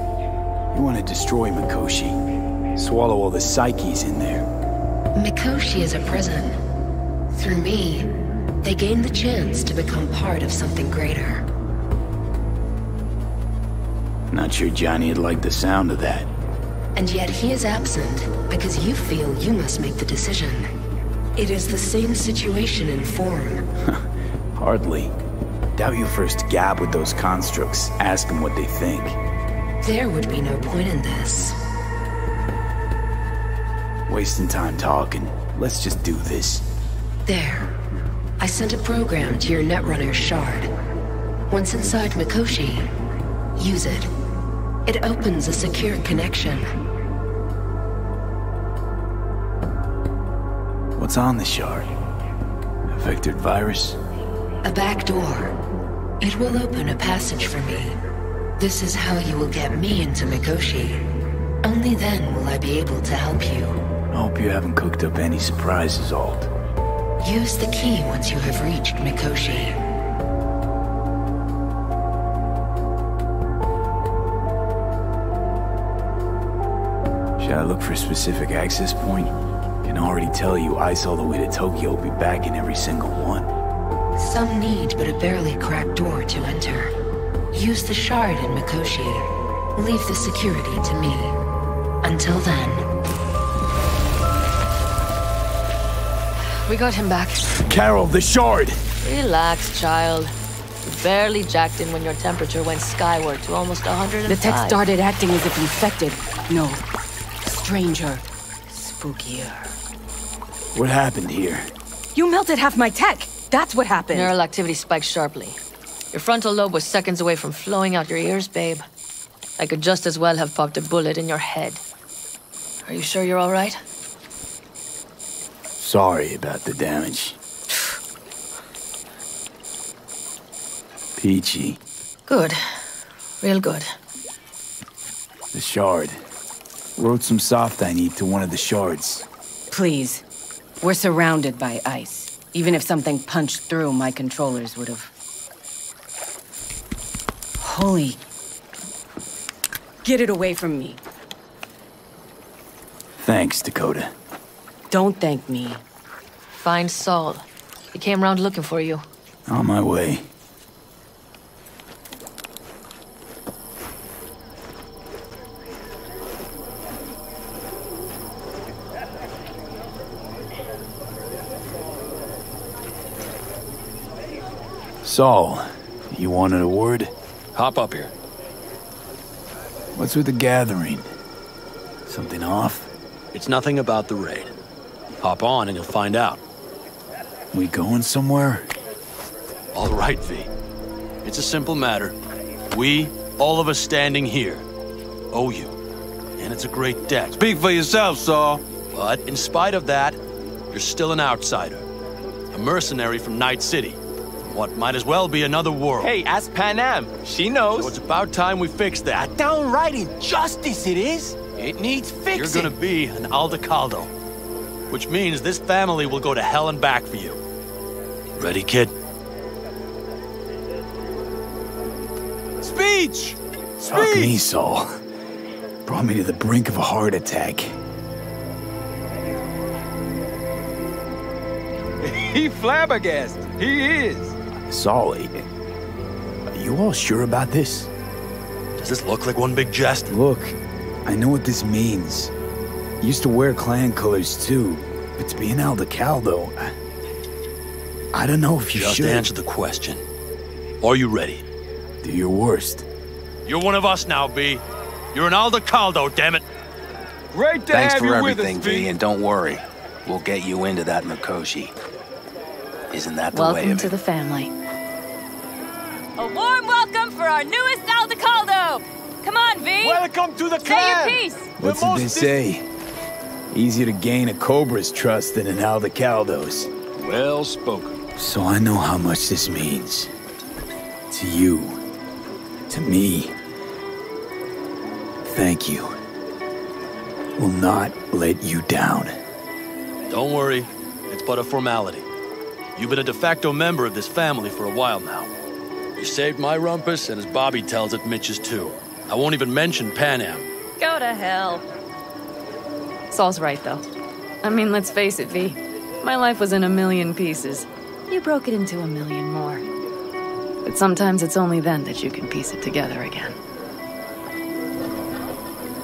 You want to destroy Mikoshi. Swallow all the psyches in there. Mikoshi is a prison. Through me, they gain the chance to become part of something greater. Not sure Johnny'd like the sound of that. And yet he is absent because you feel you must make the decision. It is the same situation in form. Hardly. Doubt you first gab with those constructs, ask them what they think. There would be no point in this. Wasting time talking. Let's just do this. There. I sent a program to your Netrunner's shard. Once inside Mikoshi, use it. It opens a secure connection. What's on the shard? A vectored virus? A back door. It will open a passage for me. This is how you will get me into Mikoshi. Only then will I be able to help you. I hope you haven't cooked up any surprises, Alt. Use the key once you have reached Mikoshi. Should I look for a specific access point? Can already tell you ice all the way to Tokyo will be back in every single one. Some need but a barely cracked door to enter. Use the shard in Mikoshi. Leave the security to me. Until then. We got him back. Carol, the shard! Relax, child. You barely jacked in when your temperature went skyward to almost 105. The tech started acting as if infected. No. Stranger. Spookier. What happened here? You melted half my tech! That's what happened! Neural activity spiked sharply. Your frontal lobe was seconds away from flowing out your ears, babe. I could just as well have popped a bullet in your head. Are you sure you're all right? Sorry about the damage. Peachy. Good. Real good. The shard. Wrote some soft I need to one of the shards. Please. We're surrounded by ice. Even if something punched through, my controllers would have... Holy... Get it away from me. Thanks, Dakota. Don't thank me. Find Saul. He came round looking for you. On my way. Saul, you wanted a word? Hop up here. What's with the gathering? Something off? It's nothing about the raid. Hop on and you'll find out. We going somewhere? All right, V. It's a simple matter. We, all of us standing here, owe you. And it's a great debt. Speak for yourself, Saul. But in spite of that, you're still an outsider. a mercenary from Night City. What might as well be another world. Hey, ask Panam. She knows. So it's about time we fix that. A downright injustice it is. It needs fixing. You're gonna be an Aldecaldo, which means this family will go to hell and back for you. Ready, kid? Speech! Fuck me, Saul. Brought me to the brink of a heart attack. He flabbergasted. He is. Saul, are you all sure about this? Does this look like one big jest? Look, I know what this means. Used to wear clan colors too, but to be an Aldecaldo, I don't know if you should. Just answer the question. Are you ready? Do your worst. You're one of us now, B. You're an Aldecaldo, damn it. Great to Thanks have for you everything, with us, V, and don't worry. We'll get you into that Mikoshi. Isn't that the way of Welcome it? to the family. A warm welcome for our newest Aldecaldo! Come on, V! Welcome to the Say clan! your piece! What's it they say? Easier to gain a Cobra's trust than an Aldecaldo's. Well spoken. So I know how much this means. To you. To me. Thank you. Will not let you down. Don't worry. It's but a formality. You've been a de facto member of this family for a while now. You saved my rumpus, and as Bobby tells it, Mitch's too. I won't even mention Panam. Go to hell. Saul's right, though. I mean, let's face it, V. My life was in a million pieces. You broke it into a million more. But sometimes it's only then that you can piece it together again.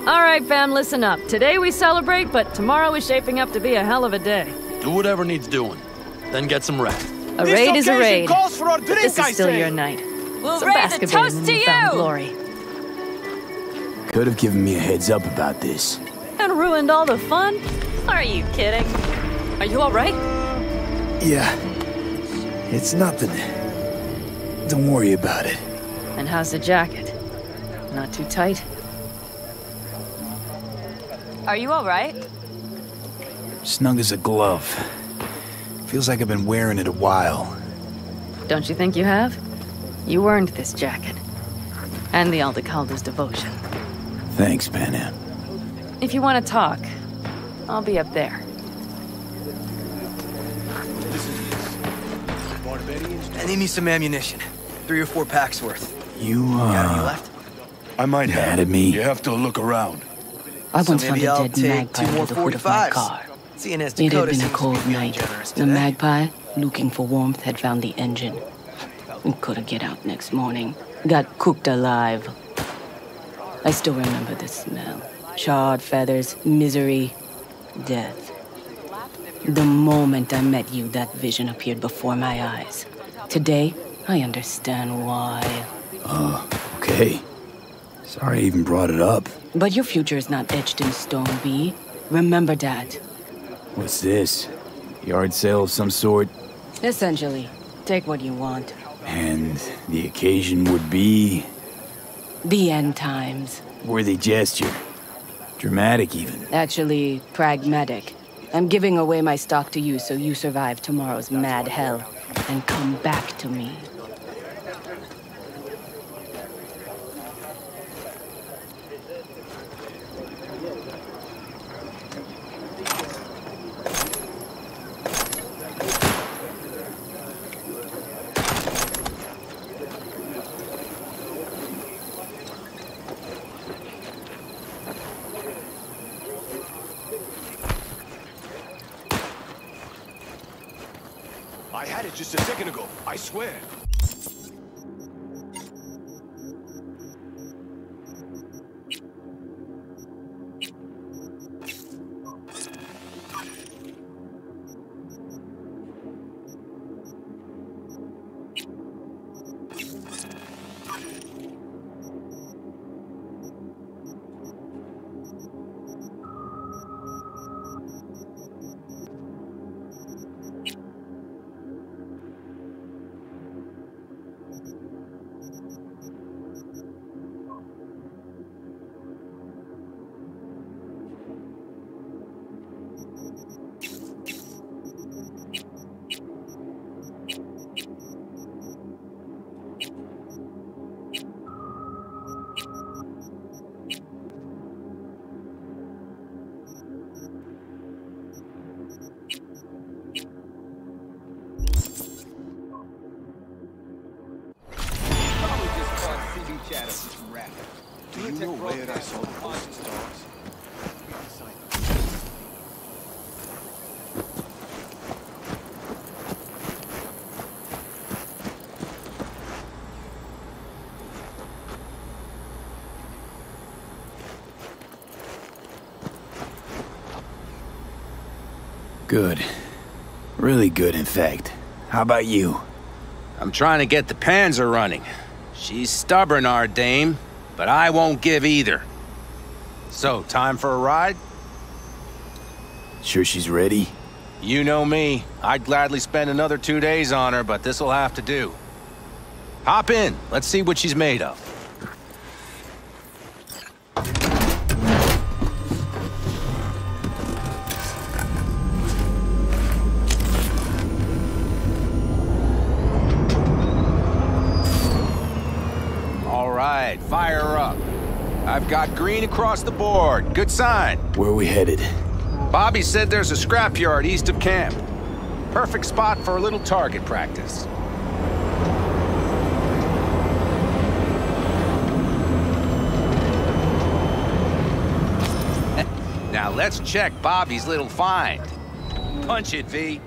All right, fam, listen up. Today we celebrate, but tomorrow is shaping up to be a hell of a day. Do whatever needs doing. Then get some rest. A raid is a raid. Calls for our But drink, this is I still say. your night. We'll So raise bask a a bit in toast the to newfound you! glory. Could have given me a heads up about this. And ruined all the fun? Are you kidding? Are you all right? Yeah. It's nothing. Don't worry about it. And how's the jacket? Not too tight? Are you all right? Snug as a glove. Feels like I've been wearing it a while. Don't you think you have? You earned this jacket. And the Aldecaldo's devotion. Thanks, Panam. If you want to talk, I'll be up there. I need me some ammunition. 3 or 4 packs worth. You, Got any left? I might mad have. at me? You have to look around. I So once found maybe a I'll dead take magpie 2 more under the hood of my 45s. car. Seeing as It had Dakota been a seems to cold be night. generous The today. magpie, looking for warmth, had found the engine. We couldn't get out next morning. Got cooked alive. I still remember the smell. Charred feathers, misery, death. The moment I met you, that vision appeared before my eyes. Today, I understand why. Okay. Sorry I even brought it up. But your future is not etched in stone, B. Remember that. What's this? Yard sale of some sort? Essentially, take what you want. And the occasion would be... The end times. worthy gesture. Dramatic, even. Actually, pragmatic. I'm giving away my stock to you so you survive tomorrow's mad hell and come back to me. I had it just a second ago, I swear. Good. Really good, in fact. How about you? I'm trying to get the Panzer running. She's stubborn, our dame, but I won't give either. So, time for a ride? Sure she's ready? You know me. I'd gladly spend another 2 days on her, but this'll have to do. Hop in. Let's see what she's made of. Fire her up. I've got green across the board. Good sign. Where are we headed? Bobby said there's a scrapyard east of camp. Perfect spot for a little target practice. Now let's check Bobby's little find. Punch it, V.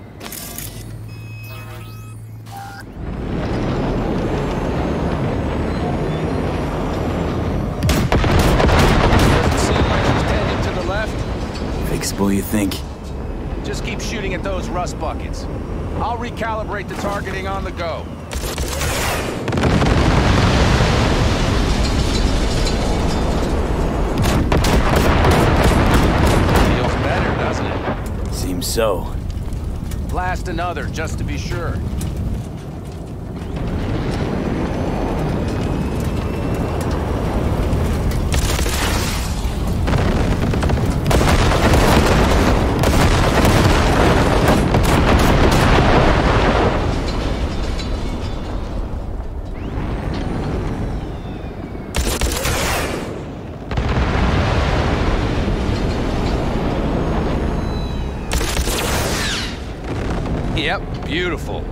Fixable, you think? Just keep shooting at those rust buckets. I'll recalibrate the targeting on the go. Feels better, doesn't it? Seems so. Blast another, just to be sure. Yep, beautiful.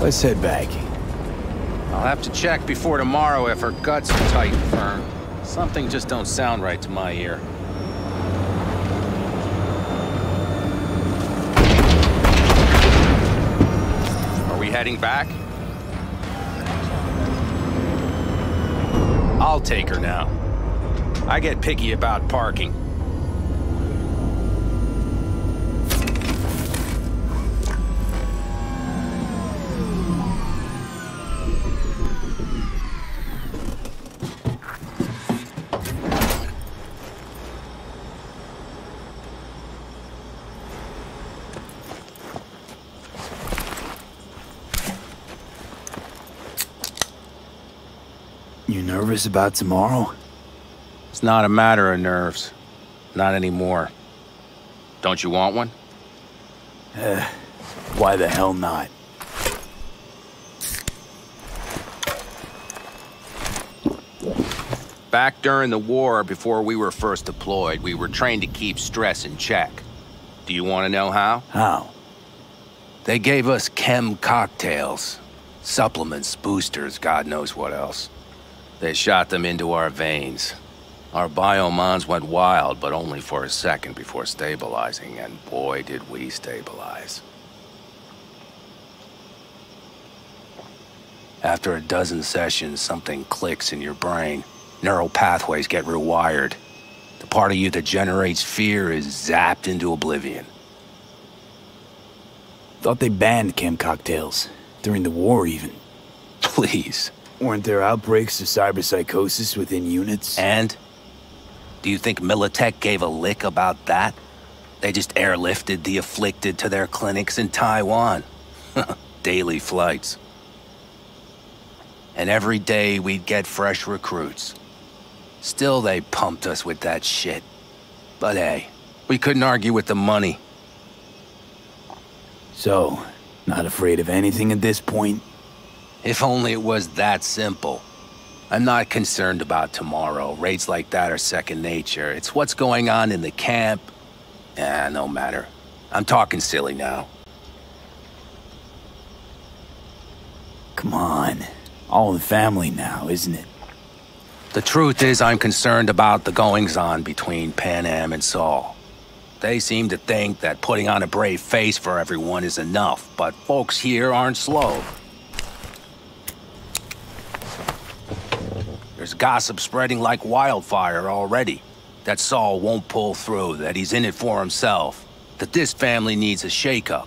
Let's head back. I'll have to check before tomorrow if her guts are tight and firm. Something just don't sound right to my ear. Are we heading back? I'll take her now. I get picky about parking. You nervous about tomorrow? It's not a matter of nerves. Not anymore. Don't you want one? Why the hell not? Back during the war, before we were first deployed, we were trained to keep stress in check. Do you want to know how? How? They gave us chem cocktails. Supplements, boosters, God knows what else. They shot them into our veins. Our biomons went wild, but only for a second before stabilizing, and boy did we stabilize. After a dozen sessions, something clicks in your brain. Neural pathways get rewired. The part of you that generates fear is zapped into oblivion. Thought they banned chem cocktails. During the war, even. Please. Weren't there outbreaks of cyberpsychosis within units? And? Do you think Militech gave a lick about that? They just airlifted the afflicted to their clinics in Taiwan. Daily flights. And every day we'd get fresh recruits. Still they pumped us with that shit. But hey, we couldn't argue with the money. So, not afraid of anything at this point? If only it was that simple. I'm not concerned about tomorrow. Raids like that are second nature. It's what's going on in the camp. No matter. I'm talking silly now. Come on. All in the family now, isn't it? The truth is I'm concerned about the goings-on between Pan Am and Saul. They seem to think that putting on a brave face for everyone is enough, but folks here aren't slow. There's gossip spreading like wildfire already. That Saul won't pull through, that he's in it for himself, that this family needs a shakeup.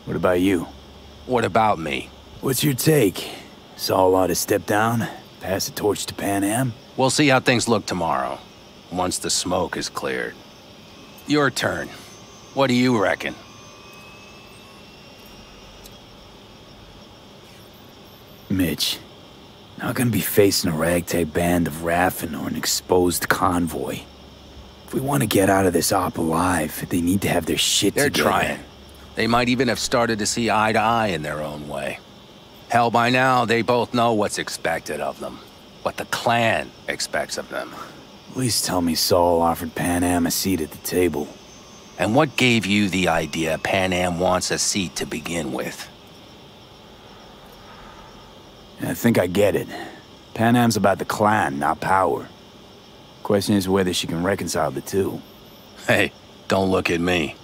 What about you? What about me? What's your take? Saul ought to step down, pass the torch to Pan Am? We'll see how things look tomorrow, once the smoke is cleared. Your turn. What do you reckon? Mitch, not gonna be facing a ragtag band of Raffen or an exposed convoy. If we want to get out of this op alive, they need to have their shit together. They're trying. They might even have started to see eye to eye in their own way. Hell, by now, they both know what's expected of them. What the clan expects of them. Please tell me Saul offered Pan Am a seat at the table. And what gave you the idea Pan Am wants a seat to begin with? I think I get it. Pan Am's about the clan, not power. Question is whether she can reconcile the two. Hey, don't look at me.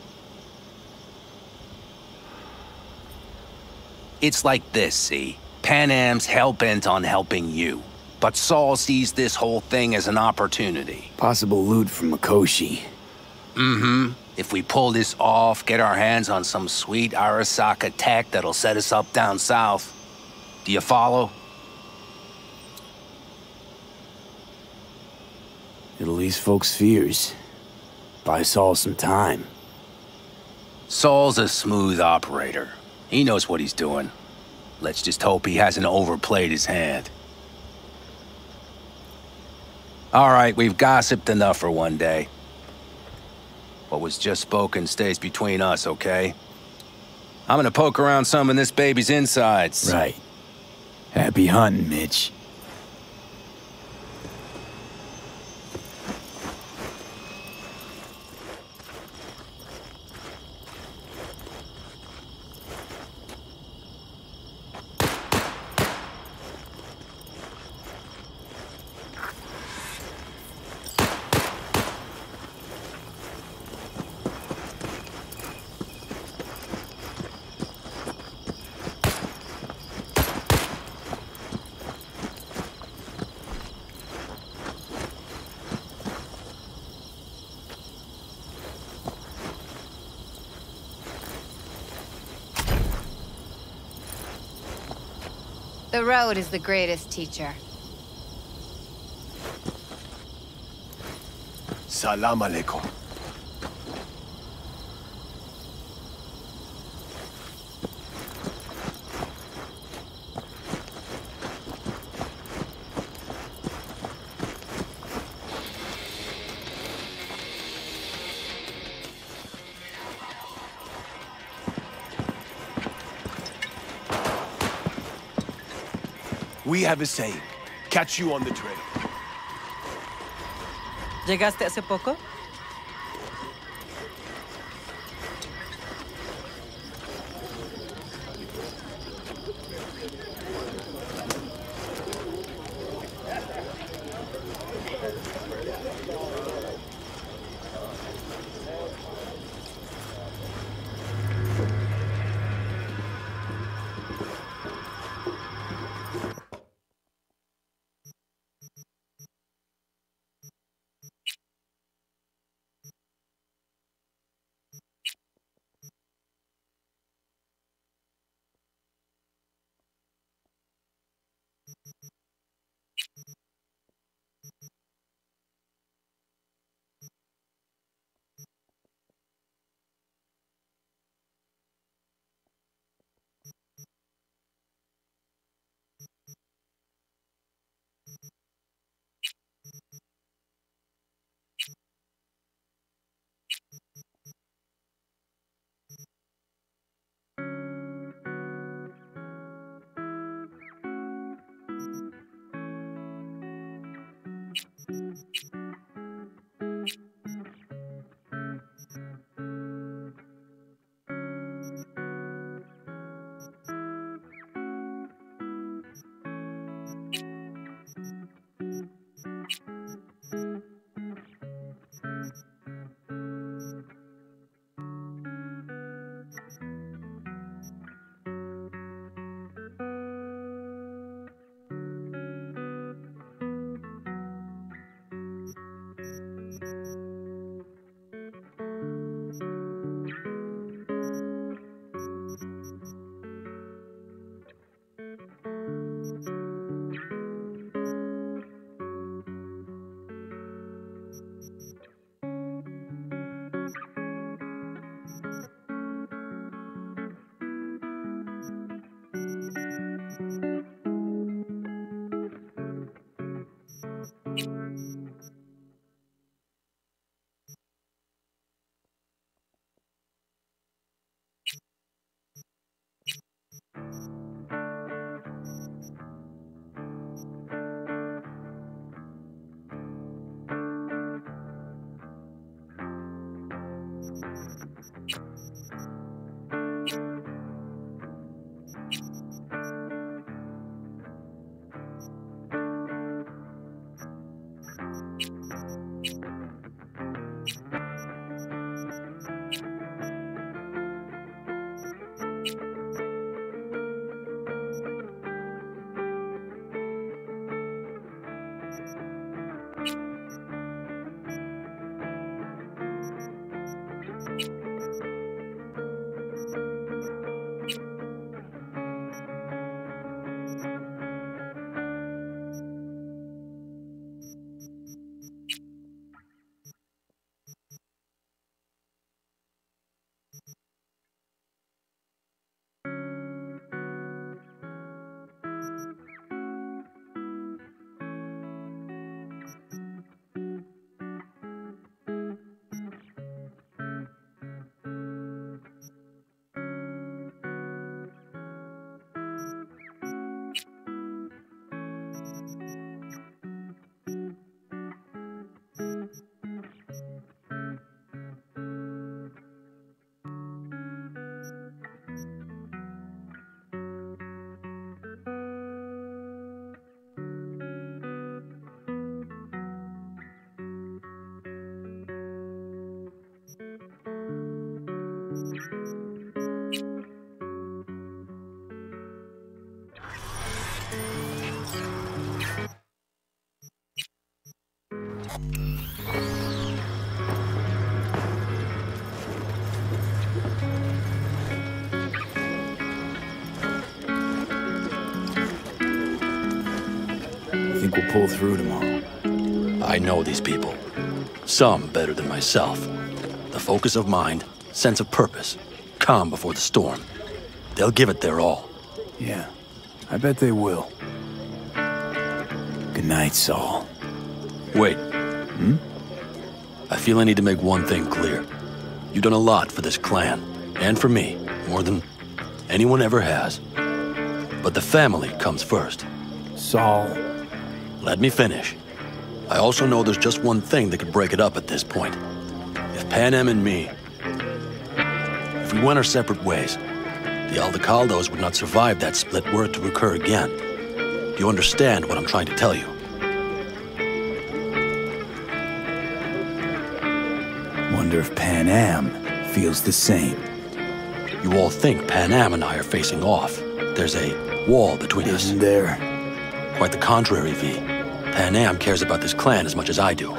It's like this, see? Pan Am's hell-bent on helping you. But Saul sees this whole thing as an opportunity. Possible loot from Mikoshi. Mm-hmm. If we pull this off, get our hands on some sweet Arasaka tech that'll set us up down south. Do you follow? It'll ease folks' fears. Buy Saul some time. Saul's a smooth operator. He knows what he's doing. Let's just hope he hasn't overplayed his hand. All right, we've gossiped enough for one day. What was just spoken stays between us, okay? I'm gonna poke around some of this baby's insides. Right. Happy hunting, Mitch. The road is the greatest teacher. Salam alaikum. We have a saying. Catch you on the trail. ¿Llegaste hace poco? Think we'll pull through tomorrow? I know these people. Some better than myself. The focus of mind, sense of purpose, calm before the storm. They'll give it their all. Yeah, I bet they will. Good night, Saul. Wait. Hmm? I feel I need to make one thing clear. You've done a lot for this clan, and for me, more than anyone ever has. But the family comes first. Saul. Let me finish. I also know there's just one thing that could break it up at this point. If Panem and me... If we went our separate ways, the Aldecaldos would not survive that split were it to recur again. Do you understand what I'm trying to tell you? Wonder if Panem feels the same. You all think Panem and I are facing off. There's a wall between us. Isn't there? Quite the contrary, V. Panem cares about this clan as much as I do.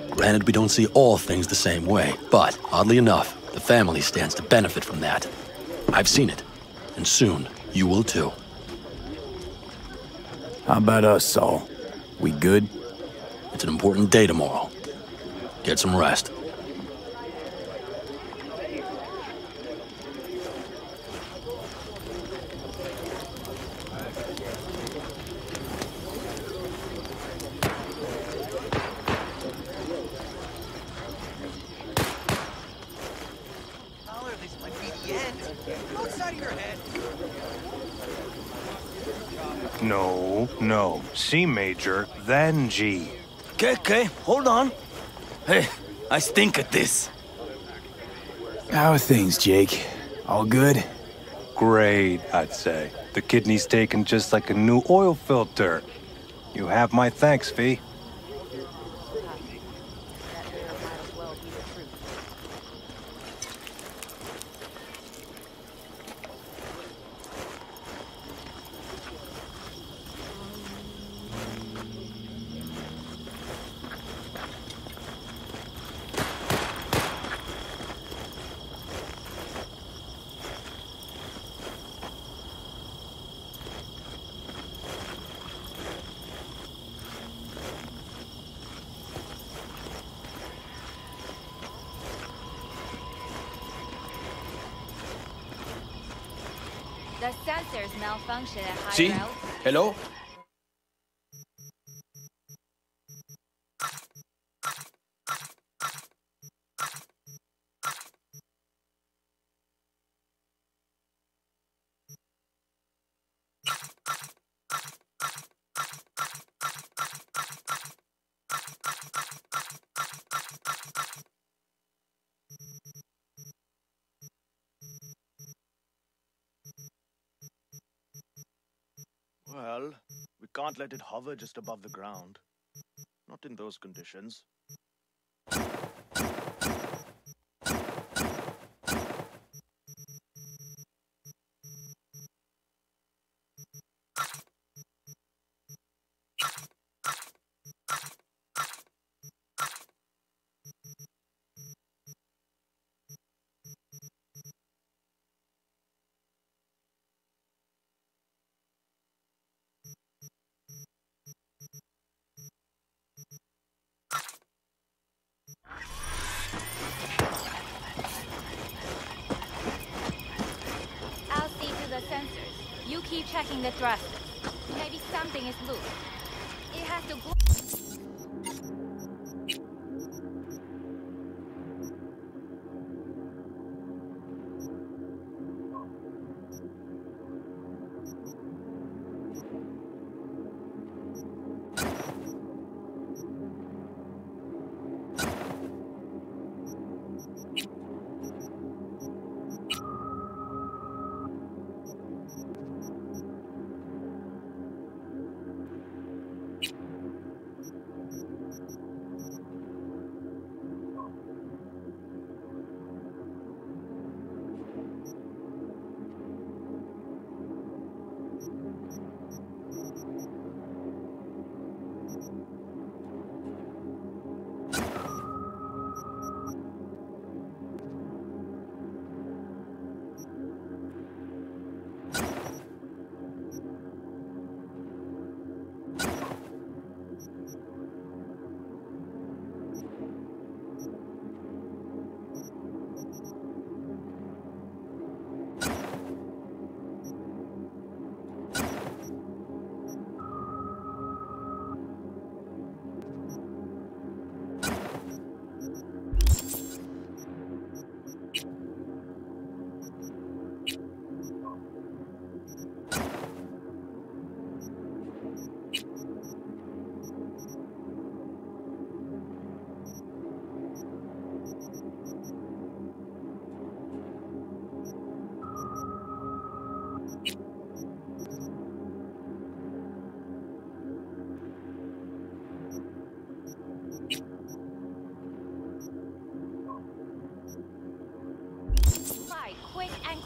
Granted, we don't see all things the same way, but, oddly enough, the family stands to benefit from that. I've seen it, and soon, you will too. How about us, Saul? We good? It's an important day tomorrow. Get some rest. No. C major, then G. Okay, hold on. Hey, I stink at this. How are things, Jake? All good? Great, I'd say. The kidney's taken just like a new oil filter. You have my thanks, V. The sensors malfunction at high See? altitude. Hello? Well, we can't let it hover just above the ground. Not in those conditions. I'll see to the sensors. You keep checking the thrusters. Maybe something is loose. It has to go.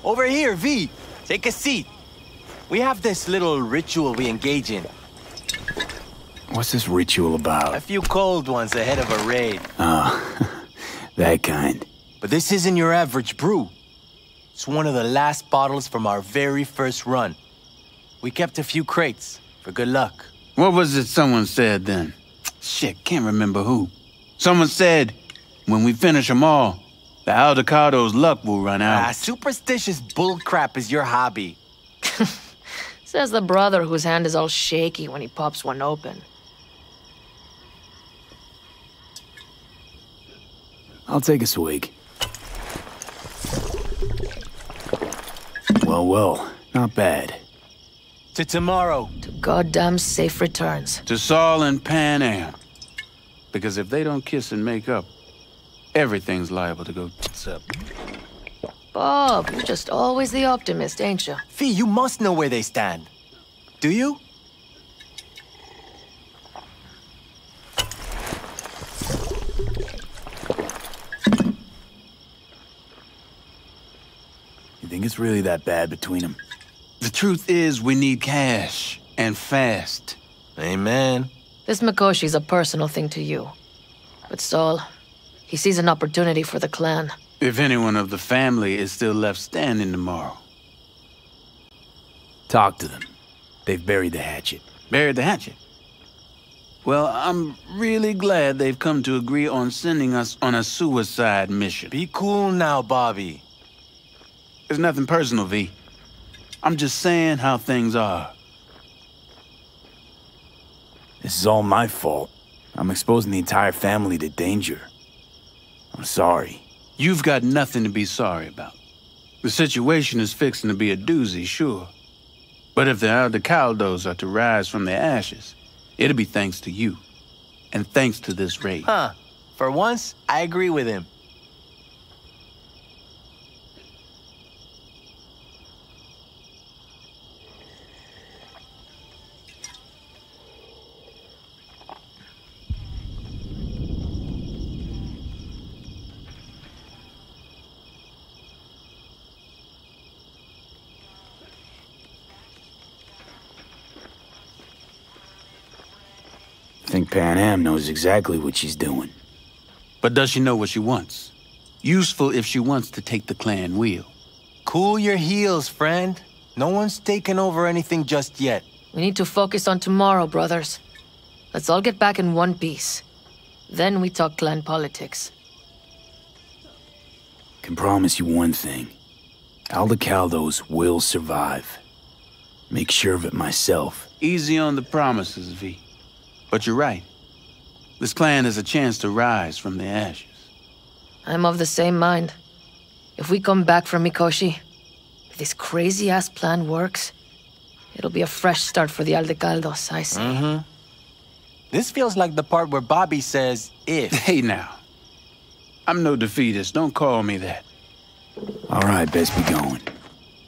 Over here, V. Take a seat. We have this little ritual we engage in. What's this ritual about? A few cold ones ahead of a raid. Oh, that kind. But this isn't your average brew. It's one of the last bottles from our very first run. We kept a few crates, for good luck. What was it someone said then? Shit, can't remember who. Someone said, when we finish them all, the Aldecado's luck will run out. Superstitious bullcrap is your hobby. Says the brother whose hand is all shaky when he pops one open. I'll take a swig. Well, not bad. To tomorrow. To goddamn safe returns. To Saul and Pan Am. Because if they don't kiss and make up, everything's liable to go tits up. Bob, you're just always the optimist, ain't you? Fee, you must know where they stand. Do you? You think it's really that bad between them? The truth is, we need cash, and fast. Amen. This Mikoshi's a personal thing to you. But Saul, he sees an opportunity for the clan. If anyone of the family is still left standing tomorrow. Talk to them. They've buried the hatchet. Buried the hatchet? Well, I'm really glad they've come to agree on sending us on a suicide mission. Be cool now, Bobby. It's nothing personal, V. I'm just saying how things are. This is all my fault. I'm exposing the entire family to danger. I'm sorry. You've got nothing to be sorry about. The situation is fixing to be a doozy, sure. But if the Aldecaldos are to rise from their ashes, it'll be thanks to you. And thanks to this raid. Huh. For once, I agree with him. I think Pan Am knows exactly what she's doing. But does she know what she wants? Useful if she wants to take the clan wheel. Cool your heels, friend. No one's taken over anything just yet. We need to focus on tomorrow, brothers. Let's all get back in one piece. Then we talk clan politics. Can promise you one thing. Aldecaldos will survive. Make sure of it myself. Easy on the promises, V. But you're right. This clan has a chance to rise from the ashes. I'm of the same mind. If we come back from Mikoshi, if this crazy-ass plan works, it'll be a fresh start for the Aldecaldos, I say. Mm-hmm. This feels like the part where Bobby says, if. Hey now. I'm no defeatist, don't call me that. All right, best be going.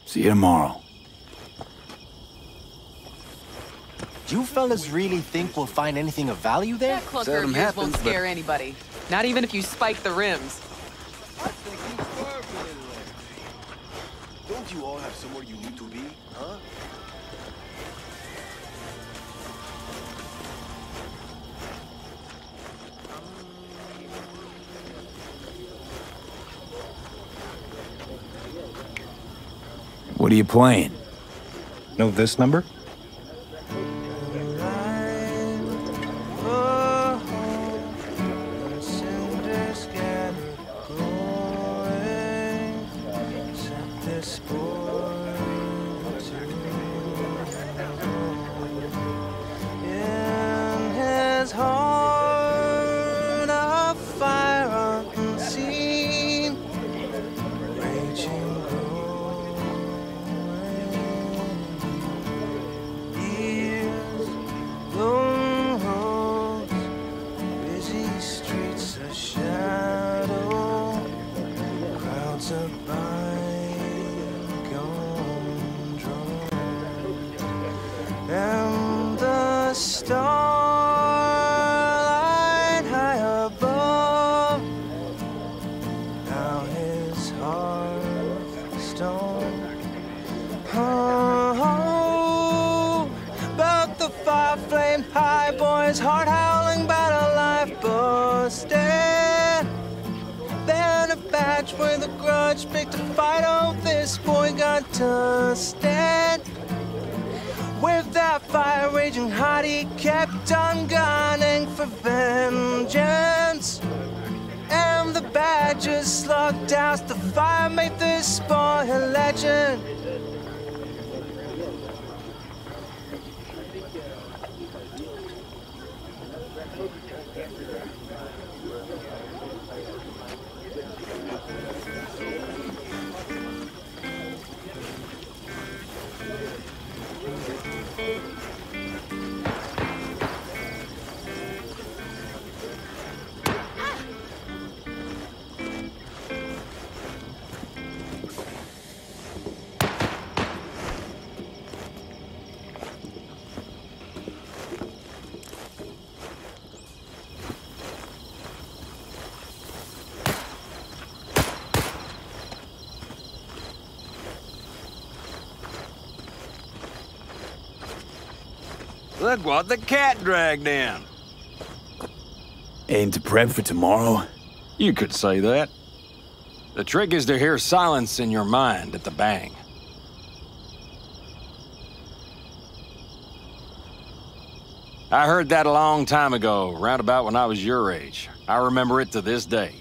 See you tomorrow. Do you fellas really think we'll find anything of value there? That clunker of yours won't scare anybody. Not even if you spike the rims. I think he's swerving anyway. Don't you all have somewhere you need to be, huh? What are you playing? Know this number? we kept on gunning for vengeance. And the badgers slugged out the fire, made this boy a legend. Look what the cat dragged in. Aim to prep for tomorrow? You could say that. The trick is to hear silence in your mind at the bang. I heard that a long time ago, round about when I was your age. I remember it to this day.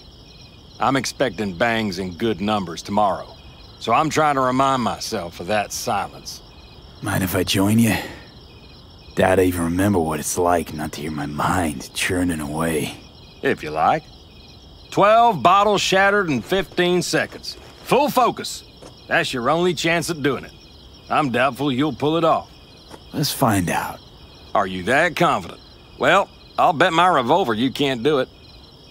I'm expecting bangs in good numbers tomorrow, so I'm trying to remind myself of that silence. Mind if I join you? Doubt I even remember what it's like not to hear my mind churning away. If you like. 12 bottles shattered in 15 seconds. Full focus. That's your only chance at doing it. I'm doubtful you'll pull it off. Let's find out. Are you that confident? Well, I'll bet my revolver you can't do it.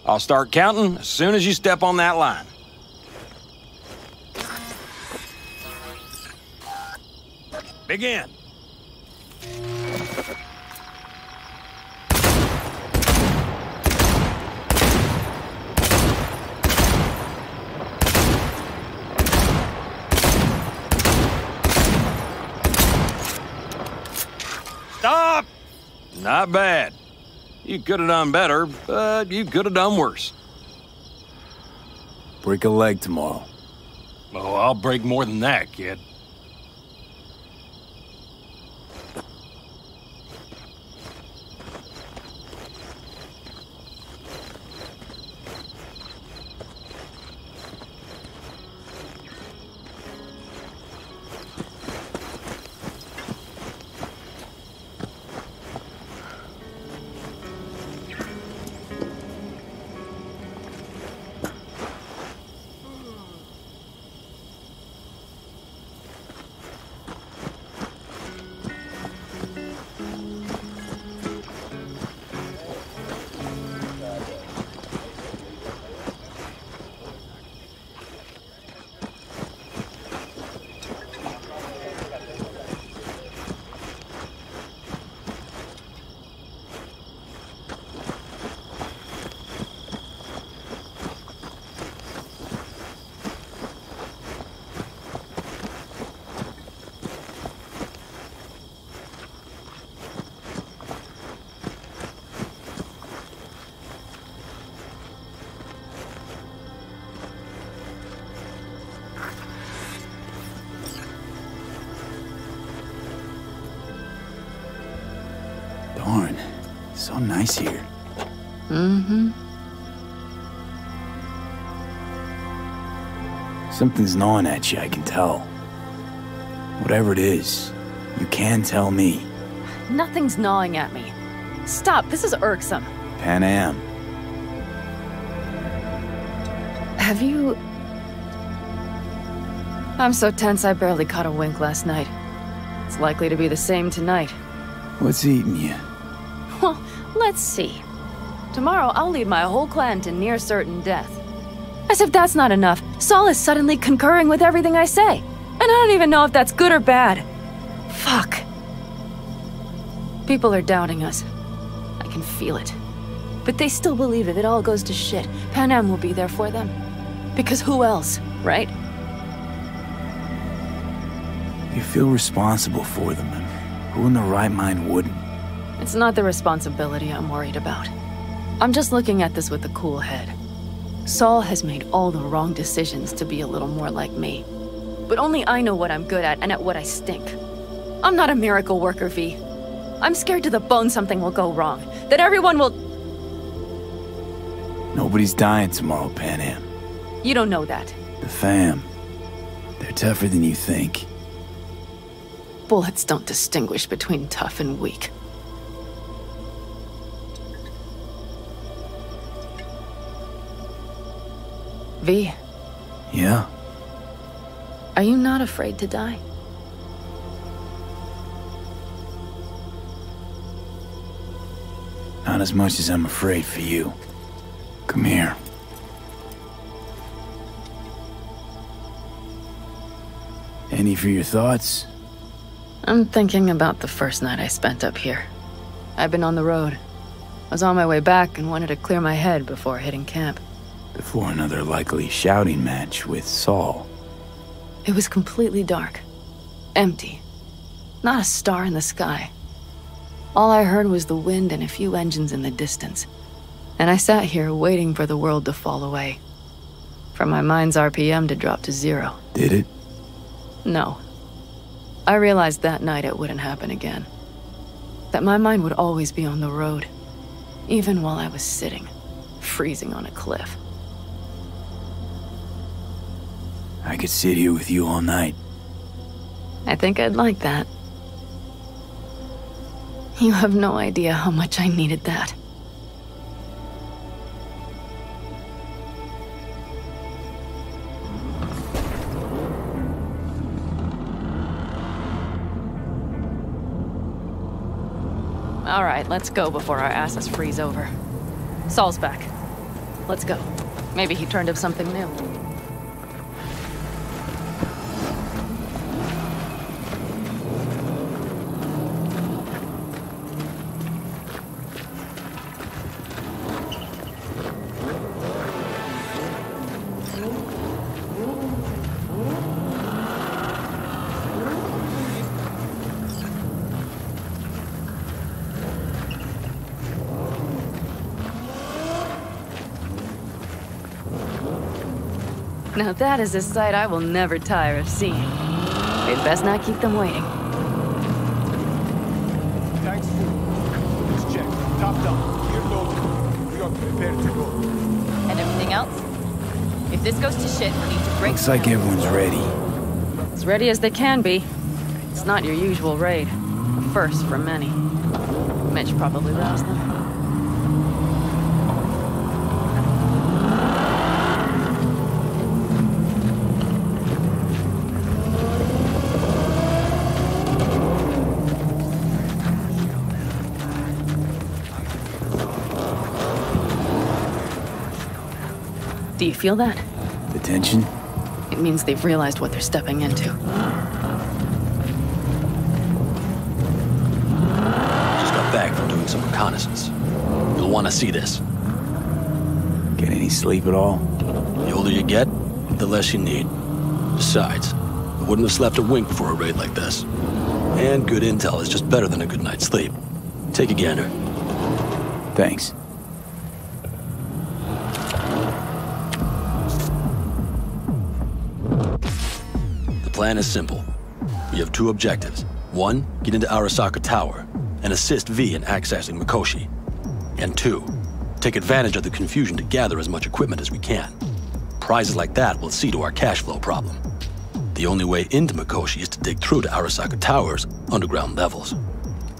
I'll start counting as soon as you step on that line. Begin. Stop! Not bad. You could have done better, but you could have done worse. Break a leg tomorrow. Oh, I'll break more than that, kid. Darn, so nice here. Mm-hmm. Something's gnawing at you, I can tell. Whatever it is, you can tell me. Nothing's gnawing at me. Stop, this is irksome. Pan Am. Have you... I'm so tense I barely caught a wink last night. It's likely to be the same tonight. What's eating you? Well, let's see. Tomorrow I'll lead my whole clan to near certain death. As if that's not enough, Saul is suddenly concurring with everything I say. And I don't even know if that's good or bad. Fuck. People are doubting us. I can feel it. But they still believe if it all goes to shit, Pan Am will be there for them. Because who else, right? You feel responsible for them, and who in their right mind wouldn't? It's not the responsibility I'm worried about. I'm just looking at this with a cool head. Saul has made all the wrong decisions to be a little more like me. But only I know what I'm good at and at what I stink. I'm not a miracle worker, V. I'm scared to the bone something will go wrong. That everyone will... Nobody's dying tomorrow, Pan Am. You don't know that. The fam. They're tougher than you think. Bullets don't distinguish between tough and weak. V. Yeah? Are you not afraid to die? Not as much as I'm afraid for you. Come here. Any for your thoughts? I'm thinking about the first night I spent up here. I've been on the road. I was on my way back and wanted to clear my head before hitting camp. Before another likely shouting match with Saul. It was completely dark. Empty. Not a star in the sky. All I heard was the wind and a few engines in the distance. And I sat here waiting for the world to fall away. For my mind's RPM to drop to 0. Did it? No. I realized that night it wouldn't happen again. That my mind would always be on the road. Even while I was sitting, freezing on a cliff. I could sit here with you all night. I think I'd like that. You have no idea how much I needed that. All right, let's go before our asses freeze over. Saul's back. Let's go. Maybe he turned up something new. Now that is a sight I will never tire of seeing. We'd best not keep them waiting. Thanks, Let's check. Top down. Clear loaded. We are prepared to go. And everything else? If this goes to shit, we need to break. Looks like everyone's ready. As ready as they can be. It's not your usual raid. A first for many. Mitch probably roused them. Do you feel that? The tension? It means they've realized what they're stepping into. Just got back from doing some reconnaissance. You'll want to see this. Get any sleep at all? The older you get, the less you need. Besides, I wouldn't have slept a wink before a raid like this. And good intel is just better than a good night's sleep. Take a gander. Thanks. The plan is simple. We have two objectives. One, get into Arasaka Tower and assist V in accessing Mikoshi. And two, take advantage of the confusion to gather as much equipment as we can. Prizes like that will see to our cash flow problem. The only way into Mikoshi is to dig through to Arasaka Tower's underground levels.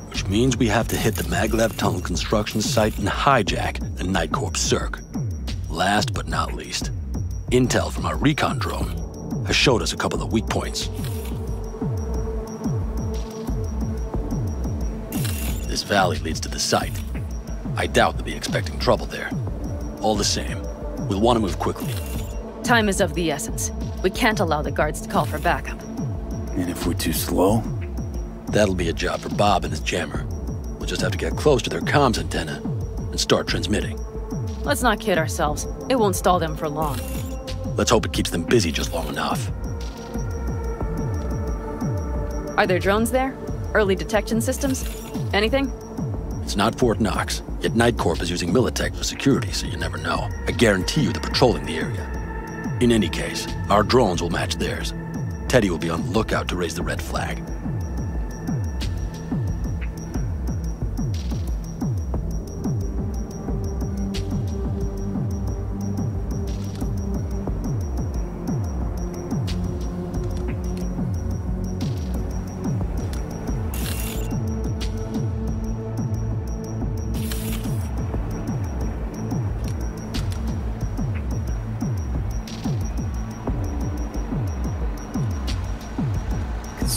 Which means we have to hit the Maglev Tunnel construction site and hijack a Night Corps Cirque. Last but not least, intel from our recon drone has showed us a couple of weak points. This valley leads to the site. I doubt they'll be expecting trouble there. All the same, we'll want to move quickly. Time is of the essence. We can't allow the guards to call for backup. And if we're too slow? That'll be a job for Bob and his jammer. We'll just have to get close to their comms antenna and start transmitting. Let's not kid ourselves. It won't stall them for long. Let's hope it keeps them busy just long enough. Are there drones there? Early detection systems? Anything? It's not Fort Knox, yet Night Corp is using Militech for security, so you never know. I guarantee you they're patrolling the area. In any case, our drones will match theirs. Teddy will be on the lookout to raise the red flag.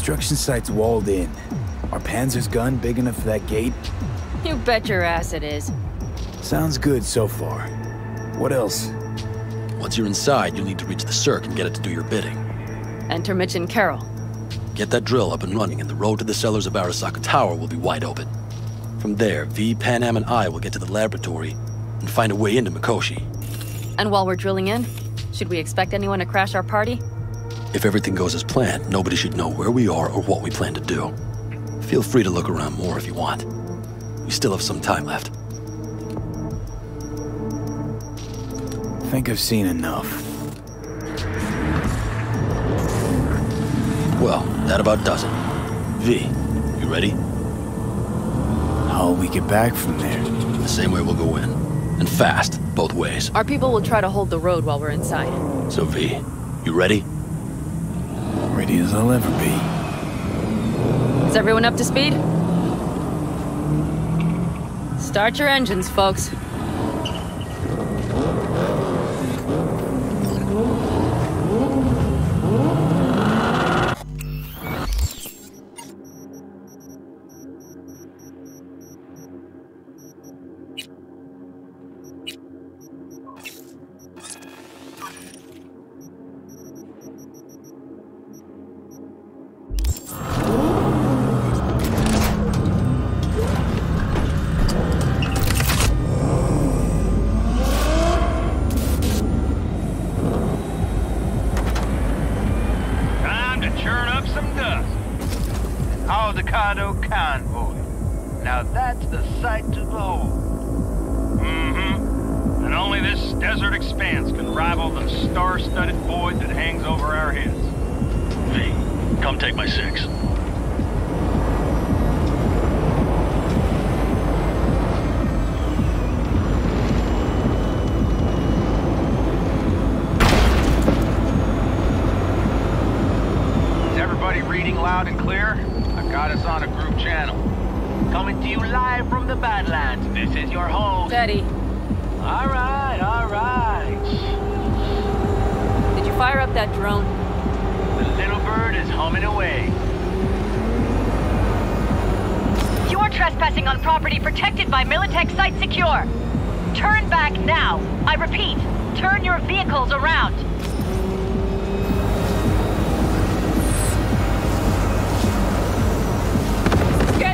construction site's walled in. Are Panzer's gun big enough for that gate? You bet your ass it is. Sounds good so far. What else? Once you're inside, you'll need to reach the circ and get it to do your bidding. Enter Mitch and Carol. Get that drill up and running, and the road to the cellars of Arasaka Tower will be wide open. From there, V, Panam, and I will get to the laboratory and find a way into Mikoshi. And while we're drilling in, should we expect anyone to crash our party? If everything goes as planned, nobody should know where we are or what we plan to do. Feel free to look around more if you want. We still have some time left. I think I've seen enough. Well, that about does it. V, you ready? How'll we get back from there? The same way we'll go in. And fast, both ways. Our people will try to hold the road while we're inside. So V, you ready? Ready as I'll ever be. Is everyone up to speed? Start your engines, folks. Now that's the sight to behold. Mm-hmm. And only this desert expanse can rival the star-studded void that hangs over our heads. V, come take my 6. Is everybody reading loud and clear? I've got us on a group channel. Coming to you live from the Badlands. This is your host. Steady. All right, all right. Did you fire up that drone? The little bird is humming away. You are trespassing on property protected by Militech Site Secure. Turn back now. I repeat, turn your vehicles around.